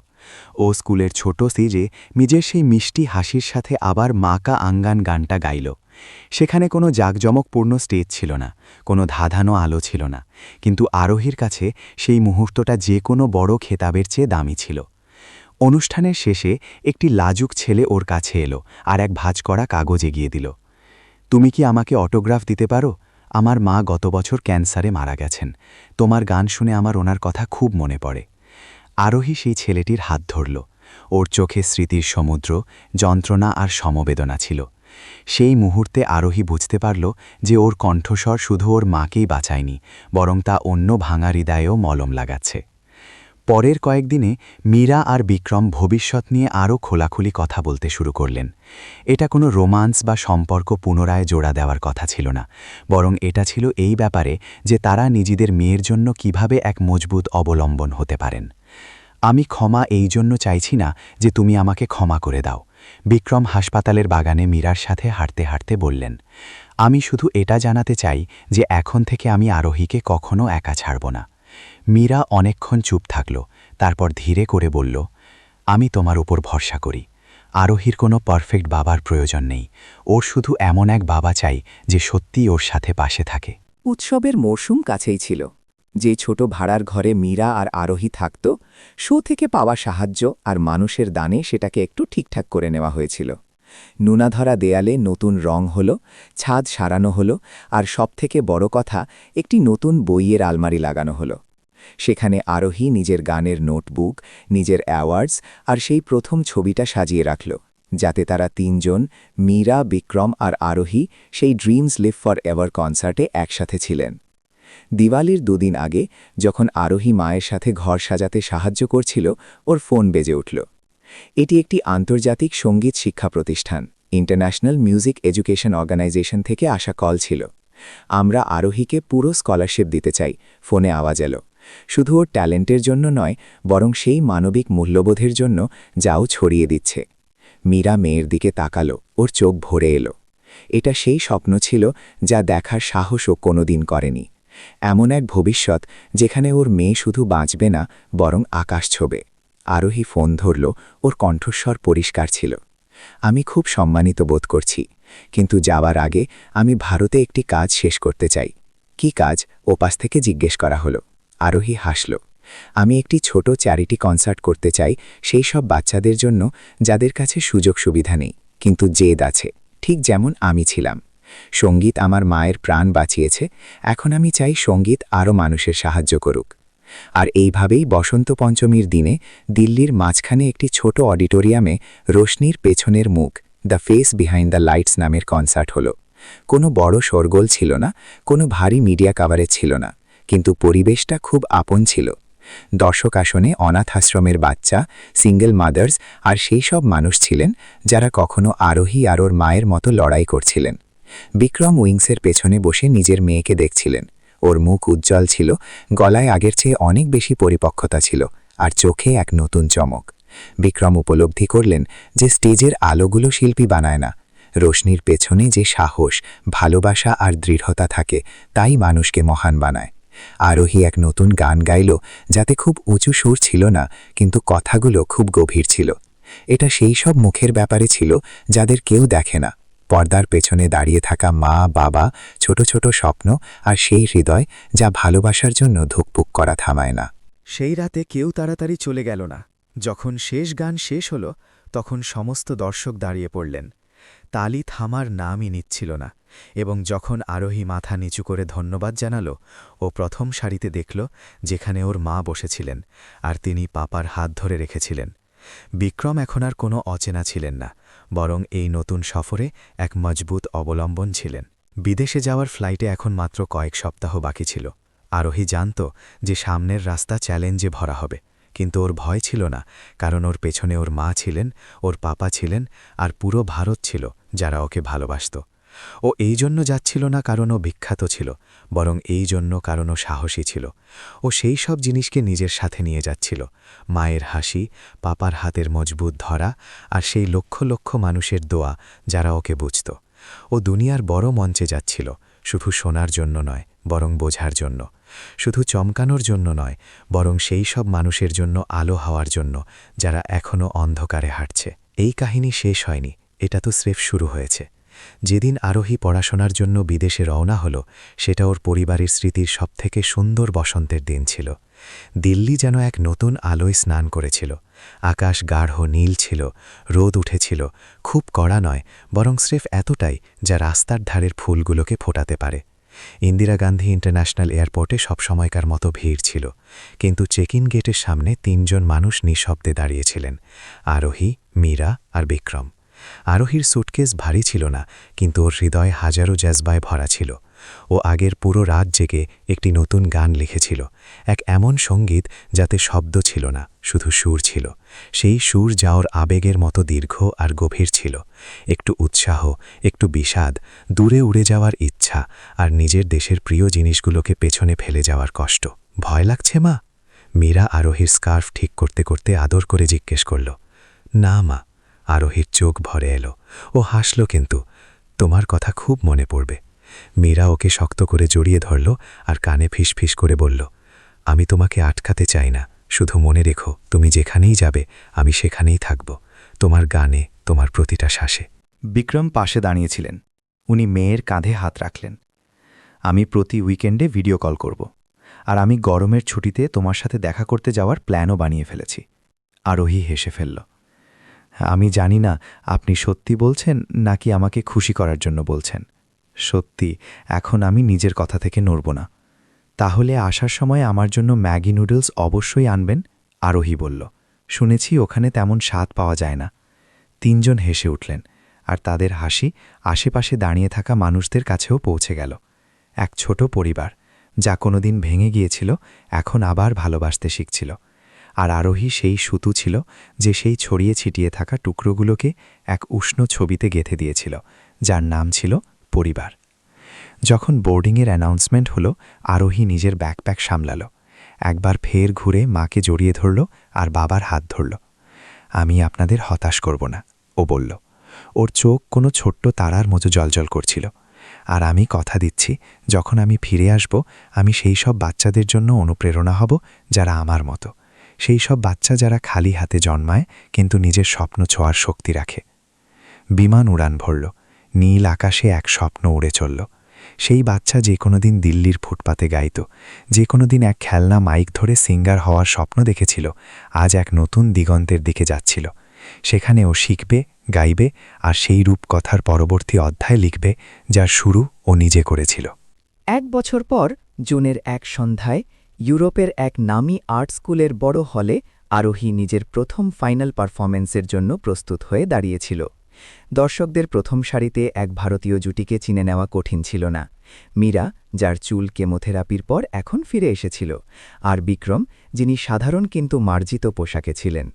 ও স্কুলের ছোট স্টেজে নিজের সেই মিষ্টি হাসির সাথে আবার মাকা আঙ্গান গানটা গাইল। সেখানে কোনো জাঁকজমকপূর্ণ স্টেজ ছিল না, কোনো ধাঁধানো আলো ছিল না, কিন্তু আরোহীর কাছে সেই মুহূর্তটা যে কোনো বড় খেতাবের চেয়ে দামি ছিল। অনুষ্ঠানের শেষে একটি লাজুক ছেলে ওর কাছে এলো আর এক ভাঁজ করা কাগজ এগিয়ে দিল। তুমি কি আমাকে অটোগ্রাফ দিতে পারো? আমার মা গত বছর ক্যান্সারে মারা গেছেন। তোমার গান শুনে আমার ওনার কথা খুব মনে পড়ে। আরোহী সেই ছেলেটির হাত ধরল। ওর চোখে স্মৃতির সমুদ্র, যন্ত্রণা আর সমবেদনা ছিল। সেই মুহূর্তে আরোহী বুঝতে পারল যে ওর কণ্ঠস্বর শুধু ওর মাকেই বাঁচায়নি, বরং তা অন্য ভাঙা হৃদয়েও মলম লাগাচ্ছে। পরের কয়েকদিনে মীরা আর বিক্রম ভবিষ্যৎ নিয়ে আরও খোলাখুলি কথা বলতে শুরু করলেন। এটা কোনো রোমান্স বা সম্পর্ক পুনরায় জোড়া দেওয়ার কথা ছিল না, বরং এটা ছিল এই ব্যাপারে যে তারা নিজেদের মেয়ের জন্য কিভাবে এক মজবুত অবলম্বন হতে পারেন। আমি ক্ষমা এই জন্য চাইছি না যে তুমি আমাকে ক্ষমা করে দাও, বিক্রম হাসপাতালের বাগানে মীরার সাথে হাঁটতে হাঁটতে বললেন। আমি শুধু এটা জানাতে চাই যে এখন থেকে আমি আরোহীকে কখনো একা ছাড়ব না। মীরা অনেকক্ষণ চুপ থাকল, তারপর ধীরে করে বলল, আমি তোমার উপর ভরসা করি। আরোহীর কোনো পারফেক্ট বাবার প্রয়োজন নেই, ওর শুধু এমন এক বাবা চাই যে সত্যিই ওর সাথে পাশে থাকে। উৎসবের মরশুম কাছেই ছিল। যে ছোট ভাড়ার ঘরে মীরা আর আরোহী থাকত, শো থেকে পাওয়া সাহায্য আর মানুষের দানে সেটাকে একটু ঠিকঠাক করে নেওয়া হয়েছিল। নুনাধরা দেয়ালে নতুন রং হল, ছাদ সারানো হল, আর সবথেকে বড় কথা, একটি নতুন বইয়ের আলমারি লাগানো হল। সেখানে আরোহী নিজের গানের নোটবুক, নিজের অ্যাওয়ার্ডস আর সেই প্রথম ছবিটা সাজিয়ে রাখল, যাতে তারা তিনজন, মীরা, বিক্রম আর আরোহী, সেই ড্রিমস লিভ ফর এভার কনসার্টে একসাথে ছিলেন। দিওয়ালির দুদিন আগে যখন আরোহী মায়ের সাথে ঘর সাজাতে সাহায্য করছিল, ওর ফোন বেজে উঠল। এটি একটি আন্তর্জাতিক সঙ্গীত শিক্ষা প্রতিষ্ঠান, ইন্টারন্যাশনাল মিউজিক এডুকেশন অর্গানাইজেশন থেকে আসা কল ছিল। আমরা আরোহীকে পুরো স্কলারশিপ দিতে চাই, ফোনে আওয়াজ এলো। শুধু ওর ট্যালেন্টের জন্য নয়, বরং সেই মানবিক মূল্যবোধের জন্য যাও ছড়িয়ে দিচ্ছে। মীরা মেয়ের দিকে তাকালো, ওর চোখ ভরে এলো। এটা সেই স্বপ্ন ছিল যা দেখার সাহসও কোনোদিন করেনি। এমন এক ভবিষ্যৎ যেখানে ওর মেয়ে শুধু বাঁচবে না, বরং আকাশ ছোবে। আরোহী ফোন ধরল, ওর কণ্ঠস্বর পরিষ্কার ছিল। আমি খুব সম্মানিত বোধ করছি, কিন্তু যাওয়ার আগে আমি ভারতে একটি কাজ শেষ করতে চাই। কি কাজ? ওপাশ থেকে জিজ্ঞেস করা হলো। আরোহী হাসল। আমি একটি ছোট চ্যারিটি কনসার্ট করতে চাই, সেই সব বাচ্চাদের জন্য যাদের কাছে সুযোগ সুবিধা নেই, কিন্তু জেদ আছে, ঠিক যেমন আমি ছিলাম। সঙ্গীত আমার মায়ের প্রাণ বাঁচিয়েছে, এখন আমি চাই সঙ্গীত আরও মানুষের সাহায্য করুক। আর এইভাবেই বসন্ত পঞ্চমীর দিনে দিল্লির মাঝখানে একটি ছোট অডিটোরিয়ামে রোশনির পেছনের মুখ, the face behind the lights নামের কনসার্ট হলো। কোনো বড় শোরগোল ছিল না, কোনো ভারী মিডিয়া কাভারেজ ছিল না, কিন্তু পরিবেশটা খুব আপন ছিল। দর্শক আসনে অনাথ আশ্রমের বাচ্চা, সিঙ্গেল মাদার্স আর সেই সব মানুষ ছিলেন যারা কখনো আরোহী আর ওর মায়ের মতো লড়াই করছিলেন। বিক্রম উইংসের পেছনে বসে নিজের মেয়েকে দেখছিলেন। ওর মুখ উজ্জ্বল ছিল, গলায় আগের চেয়ে অনেক বেশি পরিপক্কতা ছিল, আর চোখে এক নতুন চমক। বিক্রম উপলব্ধি করলেন যে স্টেজের আলোগুলো শিল্পী বানায় না, রোশনির পেছনে যে সাহস, ভালোবাসা আর দৃঢ়তা থাকে তাই মানুষকে মহান বানায়। আরোহী এক নতুন গান গাইল, যাতে খুব উঁচু সুর ছিল না, কিন্তু কথাগুলো খুব গভীর ছিল। এটা সেই সব মুখের ব্যাপারে ছিল যাদের কেউ দেখে না, পর্দার পেছনে দাঁড়িয়ে থাকা মা, বাবা, ছোট ছোট স্বপ্ন আর সেই হৃদয় যা ভালোবাসার জন্য ধুকপুক করা থামায় না। সেই রাতে কেউ তাড়াতাড়ি চলে গেল না। যখন শেষ গান শেষ হল, তখন সমস্ত দর্শক দাঁড়িয়ে পড়লেন। তালি থামার নামই নিচ্ছিল না, এবং যখন আরোহী মাথা নিচু করে ধন্যবাদ জানালো, ও প্রথম সারিতে দেখল যেখানে ওর মা বসেছিলেন, আর তিনি পাপার হাত ধরে রেখেছিলেন। বিক্রম এখন আর কোনো অচেনা ছিলেন না, বরং এই নতুন সফরে এক মজবুত অবলম্বন ছিলেন। বিদেশে যাওয়ার ফ্লাইটে এখন মাত্র কয়েক সপ্তাহ বাকি ছিল। আরোহী জানত যে সামনের রাস্তা চ্যালেঞ্জে ভরা হবে, কিন্তু ওর ভয় ছিল না, কারণ ওর পেছনে ওর মা ছিলেন, ওর পাপা ছিলেন, আর পুরো ভারত ছিল যারা ওকে ভালোবাসত। ও এই জন্য যাচ্ছিল না কারণ ও বিখ্যাত ছিল, বরং এই জন্য কারণ ও সাহসী ছিল। ও সেই সব জিনিসকে নিজের সাথে নিয়ে যাচ্ছিল, মায়ের হাসি, পাপার হাতের মজবুত ধরা, আর সেই লক্ষ লক্ষ মানুষের দোয়া যারা ওকে বুঝত। ও দুনিয়ার বড় মঞ্চে যাচ্ছিল, শুধু শোনার জন্য নয় বরং বোঝার জন্য, শুধু চমকানোর জন্য নয় বরং সেই সব মানুষের জন্য আলো হওয়ার জন্য যারা এখনও অন্ধকারে হাঁটছে। এই কাহিনী শেষ হয়নি, এটা তো স্রেফ শুরু হয়েছে। যেদিন আরোহী পড়াশোনার জন্য বিদেশে রওনা হলো, সেটা ওর পরিবারের স্মৃতির সবথেকে সুন্দর বসন্তের দিন ছিল। দিল্লি যেন এক নতুন আলোয় স্নান করেছিল। আকাশ গাঢ় নীল ছিল, রোদ উঠেছিল, খুব কড়া নয় বরং স্রেফ এতটাই যা রাস্তার ধারের ফুলগুলোকে ফোটাতে পারে। ইন্দিরা গান্ধী ইন্টারন্যাশনাল এয়ারপোর্টে সবসময়কার মতো ভিড় ছিল, কিন্তু চেক ইন গেটের সামনে ৩ জন মানুষ নিঃশব্দে দাঁড়িয়েছিলেন, আরোহী, মীরা আর বিক্রম। আরোহীর সুটকেস ভারী ছিল না, কিন্তু ওর হৃদয় হাজারো জজবায় ভরা ছিল। ও আগের পুরো রাত জেগে একটি নতুন গান লিখেছিল, এক এমন সঙ্গীত যাতে শব্দ ছিল না, শুধু সুর ছিল। সেই সুর যা ওর আবেগের মতো দীর্ঘ আর গভীর ছিল, একটু উৎসাহ, একটু বিষাদ, দূরে উড়ে যাওয়ার ইচ্ছা, আর নিজের দেশের প্রিয় জিনিসগুলোকে পেছনে ফেলে যাওয়ার কষ্ট। ভয় লাগছে মা? মীরা আরোহীর স্কার্ফ ঠিক করতে করতে আদর করে জিজ্ঞেস করল। না মা। আরোহীর চোখ ভরে এলো। ও হাসল, কিন্তু তোমার কথা খুব মনে পড়বে। মীরা ওকে শক্ত করে জড়িয়ে ধরল আর কানে ফিসফিস করে বলল, আমি তোমাকে আটকাতে চাই না, শুধু মনে রেখো তুমি যেখানেই যাবে আমি সেখানেই থাকব, তোমার গানে, তোমার প্রতিটা শ্বাসে। বিক্রম পাশে দাঁড়িয়েছিলেন। উনি মেয়ের কাঁধে হাত রাখলেন। আমি প্রতি উইকেন্ডে ভিডিও কল করব, আর আমি গরমের ছুটিতে তোমার সাথে দেখা করতে যাওয়ার প্ল্যানও বানিয়ে ফেলেছি। আরোহী হেসে ফেলল। আমি জানি না আপনি সত্যি বলছেন নাকি আমাকে খুশি করার জন্য বলছেন। সত্যি, এখন আমি নিজের কথা থেকে নড়ব না। তাহলে আসার সময় আমার জন্য ম্যাগি নুডলস অবশ্যই আনবেন, আরোহী বলল। শুনেছি ওখানে তেমন স্বাদ পাওয়া যায় না। ৩ জন হেসে উঠলেন, আর তাদের হাসি আশেপাশে দাঁড়িয়ে থাকা মানুষদের কাছেও পৌঁছে গেল। এক ছোট পরিবার, যা কোনোদিন ভেঙে গিয়েছিল, এখন আবার ভালোবাসতে শিখছিল। আর আরোহী সেই সুতো ছিল যে সেই ছড়িয়ে ছিটিয়ে থাকা টুকরোগুলোকে এক উষ্ণ ছবিতে গেঁথে দিয়েছিল, যার নাম ছিল পরিবার। যখন বোর্ডিংয়ের অ্যানাউন্সমেন্ট হলো, আরোহী নিজের ব্যাকপ্যাক সামলাল। একবার ফের ঘুরে মাকে জড়িয়ে ধরল আর বাবার হাত ধরল। আমি আপনাদের হতাশ করব না, ও বলল। ওর চোখ কোনো ছোট্ট তারার মতো জ্বলজ্বল করছিল। আর আমি কথা দিচ্ছি, যখন আমি ফিরে আসব, আমি সেই সব বাচ্চাদের জন্য অনুপ্রেরণা হব যারা আমার মতো, সেই সব বাচ্চা যারা খালি হাতে জন্মায় কিন্তু নিজের স্বপ্ন ছোঁয়ার শক্তি রাখে। বিমান উড়ান ভরল, নীল আকাশে এক স্বপ্ন উড়ে চলল। সেই বাচ্চা যে কোনো দিন দিল্লির ফুটপাতে গাইত, যে কোনো দিন এক খেলনা মাইক ধরে সিঙ্গার হওয়ার স্বপ্ন দেখেছিল, আজ এক নতুন দিগন্তের দিকে যাচ্ছিল। সেখানে ও শিখবে, গাইবে, আর সেই রূপকথার পরবর্তী অধ্যায় লিখবে যার শুরু ও নিজে করেছিল। 1 বছর পর জুনের এক সন্ধ্যায় ইউরোপের এক নামী আর্ট স্কুলের বড় হলে আরোহী নিজের প্রথম ফাইনাল পারফরম্যান্সের জন্য প্রস্তুত হয়ে দাঁড়িয়েছিল। দর্শকদের প্রথম সারিতে এক ভারতীয় জুটিকে চিনে নেওয়া কঠিন ছিল না। মীরা, যার চুল কেমোথেরাপির পর এখন ফিরে এসেছিল, আর বিক্রম, যিনি সাধারণ কিন্তু মার্জিত পোশাকে ছিলেন।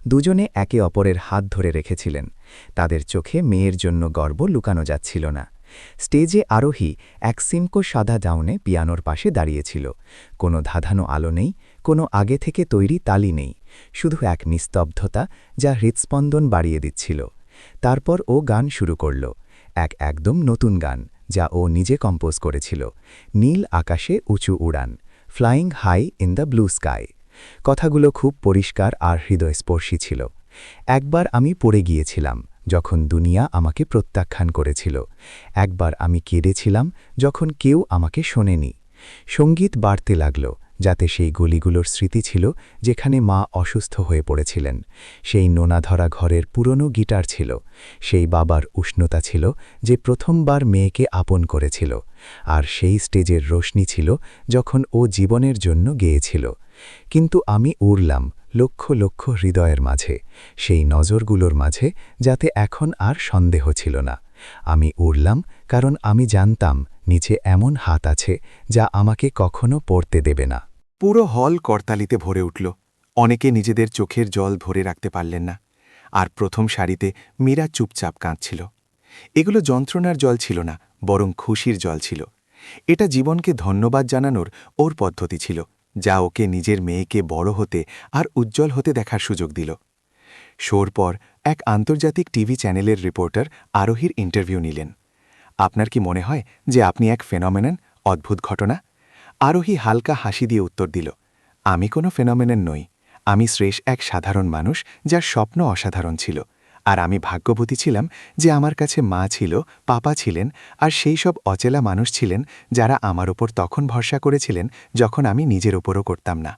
দুজনে একে অপরের হাত ধরে রেখেছিলেন। তাদের চোখে মেয়ের জন্য গর্ব লুকানো যাচ্ছিল না। স্টেজে আরোহী এক সিমকো সাদা ডাউনে পিয়ানোর পাশে দাঁড়িয়েছিল। কোনো ধাঁধানো আলো নেই, কোনো আগে থেকে তৈরি তালি নেই, শুধু এক নিস্তব্ধতা যা হৃৎস্পন্দন বাড়িয়ে দিচ্ছিল। তারপর ও গান শুরু করল, একদম নতুন গান যা ও নিজে কম্পোজ করেছিল, নীল আকাশে উঁচু উড়ান, flying high in the blue sky. কথাগুলো খুব পরিষ্কার আর হৃদয়স্পর্শী ছিল। একবার আমি পড়ে গিয়েছিলাম যখন দুনিয়া আমাকে প্রত্যাখ্যান করেছিল। একবার আমি কেঁদেছিলাম যখন কেউ আমাকে শোনেনি। সঙ্গীত বাড়তে লাগল, যাতে সেই গলিগুলোর স্মৃতি ছিল যেখানে মা অসুস্থ হয়ে পড়েছিলেন। সেই নোনাধরা ঘরের পুরনো গিটার ছিল, সেই বাবার উষ্ণতা ছিল যে প্রথমবার মেয়েকে আপন করেছিল, আর সেই স্টেজের রোশনি ছিল যখন ও জীবনের জন্য গেয়েছিল। কিন্তু আমি উড়লাম লক্ষ লক্ষ হৃদয়ের মাঝে, সেই নজরগুলোর মাঝে যাতে এখন আর সন্দেহ ছিল না। আমি উড়লাম কারণ আমি জানতাম নিচে এমন হাত আছে যা আমাকে কখনো পড়তে দেবে না। পুরো হল করতালিতে ভরে উঠল। অনেকে নিজেদের চোখের জল ধরে রাখতে পারলেন না। আর প্রথম সারিতে মীরা চুপচাপ কাঁদছিল। এগুলো যন্ত্রণার জল ছিল না, বরং খুশির জল ছিল। এটা জীবনকে ধন্যবাদ জানানোর ওর পদ্ধতি ছিল, যা ওকে নিজের মেয়েকে বড় হতে আর উজ্জ্বল হতে দেখার সুযোগ দিল। শোর পর এক আন্তর্জাতিক টিভি চ্যানেলের রিপোর্টার আরোহীর ইন্টারভিউ নিলেন। আপনার কি মনে হয় যে আপনি এক ফেনোমেনন, অদ্ভুত ঘটনা? আরোহী হালকা হাসি দিয়ে উত্তর দিল, আমি কোনো ফেনোমেনন নই। আমি শ্রেষ এক সাধারণ মানুষ যার স্বপ্ন অসাধারণ ছিল। আর আমি ভাগ্যবতী ছিলাম যে আমার কাছে মা ছিল, পাপা ছিলেন, আর সেই সব অচেলা মানুষ ছিলেন যারা আমার ওপর তখন ভরসা করেছিলেন যখন আমি নিজের ওপরও করতাম না।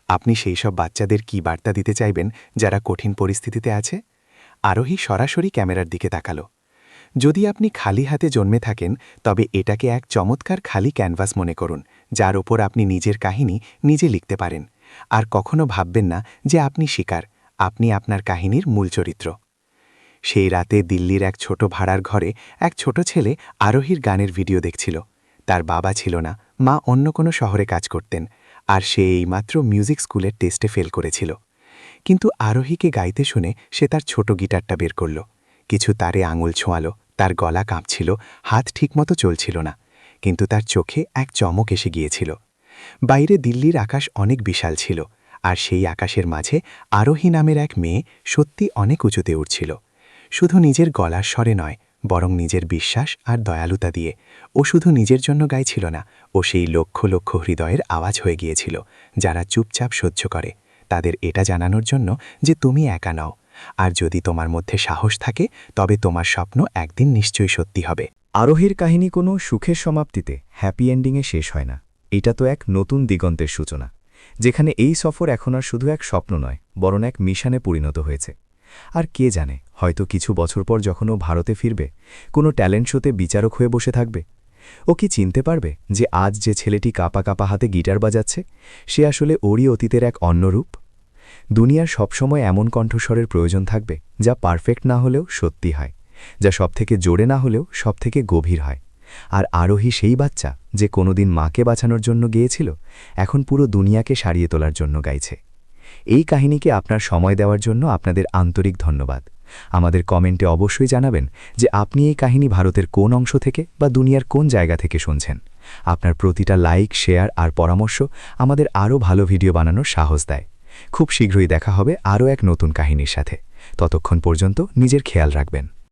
আপনি সেই সব বাচ্চাদের কি বার্তা দিতে চাইবেন যারা কঠিন পরিস্থিতিতে আছে? আরোহী সরাসরি ক্যামেরার দিকে তাকালো। যদি আপনি খালি হাতে জন্মে থাকেন, তবে এটাকে এক চমৎকার খালি ক্যানভাস মনে করুন, যার ওপর আপনি নিজের কাহিনী নিজে লিখতে পারেন। আর কখনো ভাববেন না যে আপনি শিকার, আপনি আপনার কাহিনীর মূল চরিত্র। সেই রাতে দিল্লির এক ছোট ভাড়ার ঘরে এক ছোট ছেলে আরোহীর গানের ভিডিও দেখছিল। তার বাবা ছিল না, মা অন্য কোনো শহরে কাজ করতেন, আর সে এইমাত্র মিউজিক স্কুলের টেস্টে ফেল করেছিল। কিন্তু আরোহীকে গাইতে শুনে সে তার ছোট গিটারটা বের করল। কিছু তারে আঙুল ছোঁয়ালো, তার গলা কাঁপছিল, হাত ঠিকমতো চলছিল না, কিন্তু তার চোখে এক চমক এসে গিয়েছিল। বাইরে দিল্লির আকাশ অনেক বিশাল ছিল, আর সেই আকাশের মাঝে আরোহী নামের এক মেয়ে সত্যি অনেক উঁচুতে উঠছিল। শুধু নিজের গলার স্বরে নয়, বরং নিজের বিশ্বাস আর দয়ালুতা দিয়ে। ও শুধু নিজের জন্য গাইছিল না, ও সেই লক্ষ লক্ষ হৃদয়ের আওয়াজ হয়ে গিয়েছিল, যারা চুপচাপ সহ্য করে, তাদের এটা জানানোর জন্য যে তুমি একা নও। আর যদি তোমার মধ্যে সাহস থাকে, তবে তোমার স্বপ্ন একদিন নিশ্চয়ই সত্যি হবে। আরোহীর কাহিনী কোনো সুখের সমাপ্তিতে, হ্যাপি এন্ডিংয়ে শেষ হয় না। এটা তো এক নতুন দিগন্তের সূচনা, যেখানে এই সফর এখন আর শুধু এক স্বপ্ন নয়, বরং এক মিশনে পরিণত হয়েছে। আর কে জানে, হয়তো কিছু বছর পর যখন ও ভারতে ফিরবে, কোনো ট্যালেন্ট শোতে বিচারক হয়ে বসে থাকবে, ও কি চিনতে পারবে যে আজ যে ছেলেটি কাঁপা কাঁপা হাতে গিটার বাজাচ্ছে, সে আসলে ওরই অতীতের এক অন্য রূপ? দুনিয়ার সবসময় এমন কণ্ঠস্বরের প্রয়োজন থাকবে, যা পারফেক্ট না হলেও সত্যি হয়, যা সবথেকে জোরে না হলেও সবথেকে গভীর হয়। আর আরোহী সেই বাচ্চা যে কোনোদিন মাকে বাঁচানোর জন্য গিয়েছিল, এখন পুরো দুনিয়াকে সারিয়ে তোলার জন্য গাইছে। এই কাহিনীকে আপনার সময় দেওয়ার জন্য আপনাদের আন্তরিক ধন্যবাদ। আমাদের কমেন্টে অবশ্যই জানাবেন যে আপনি এই কাহিনী ভারতের কোন অংশ থেকে বা দুনিয়ার কোন জায়গা থেকে শুনছেন। আপনার প্রতিটা লাইক, শেয়ার আর পরামর্শ আমাদের আরও ভালো ভিডিও বানানোর সাহস দেয়। খুব শীঘ্রই দেখা হবে আরও এক নতুন কাহিনীর সাথে। ততক্ষণ পর্যন্ত নিজের খেয়াল রাখবেন।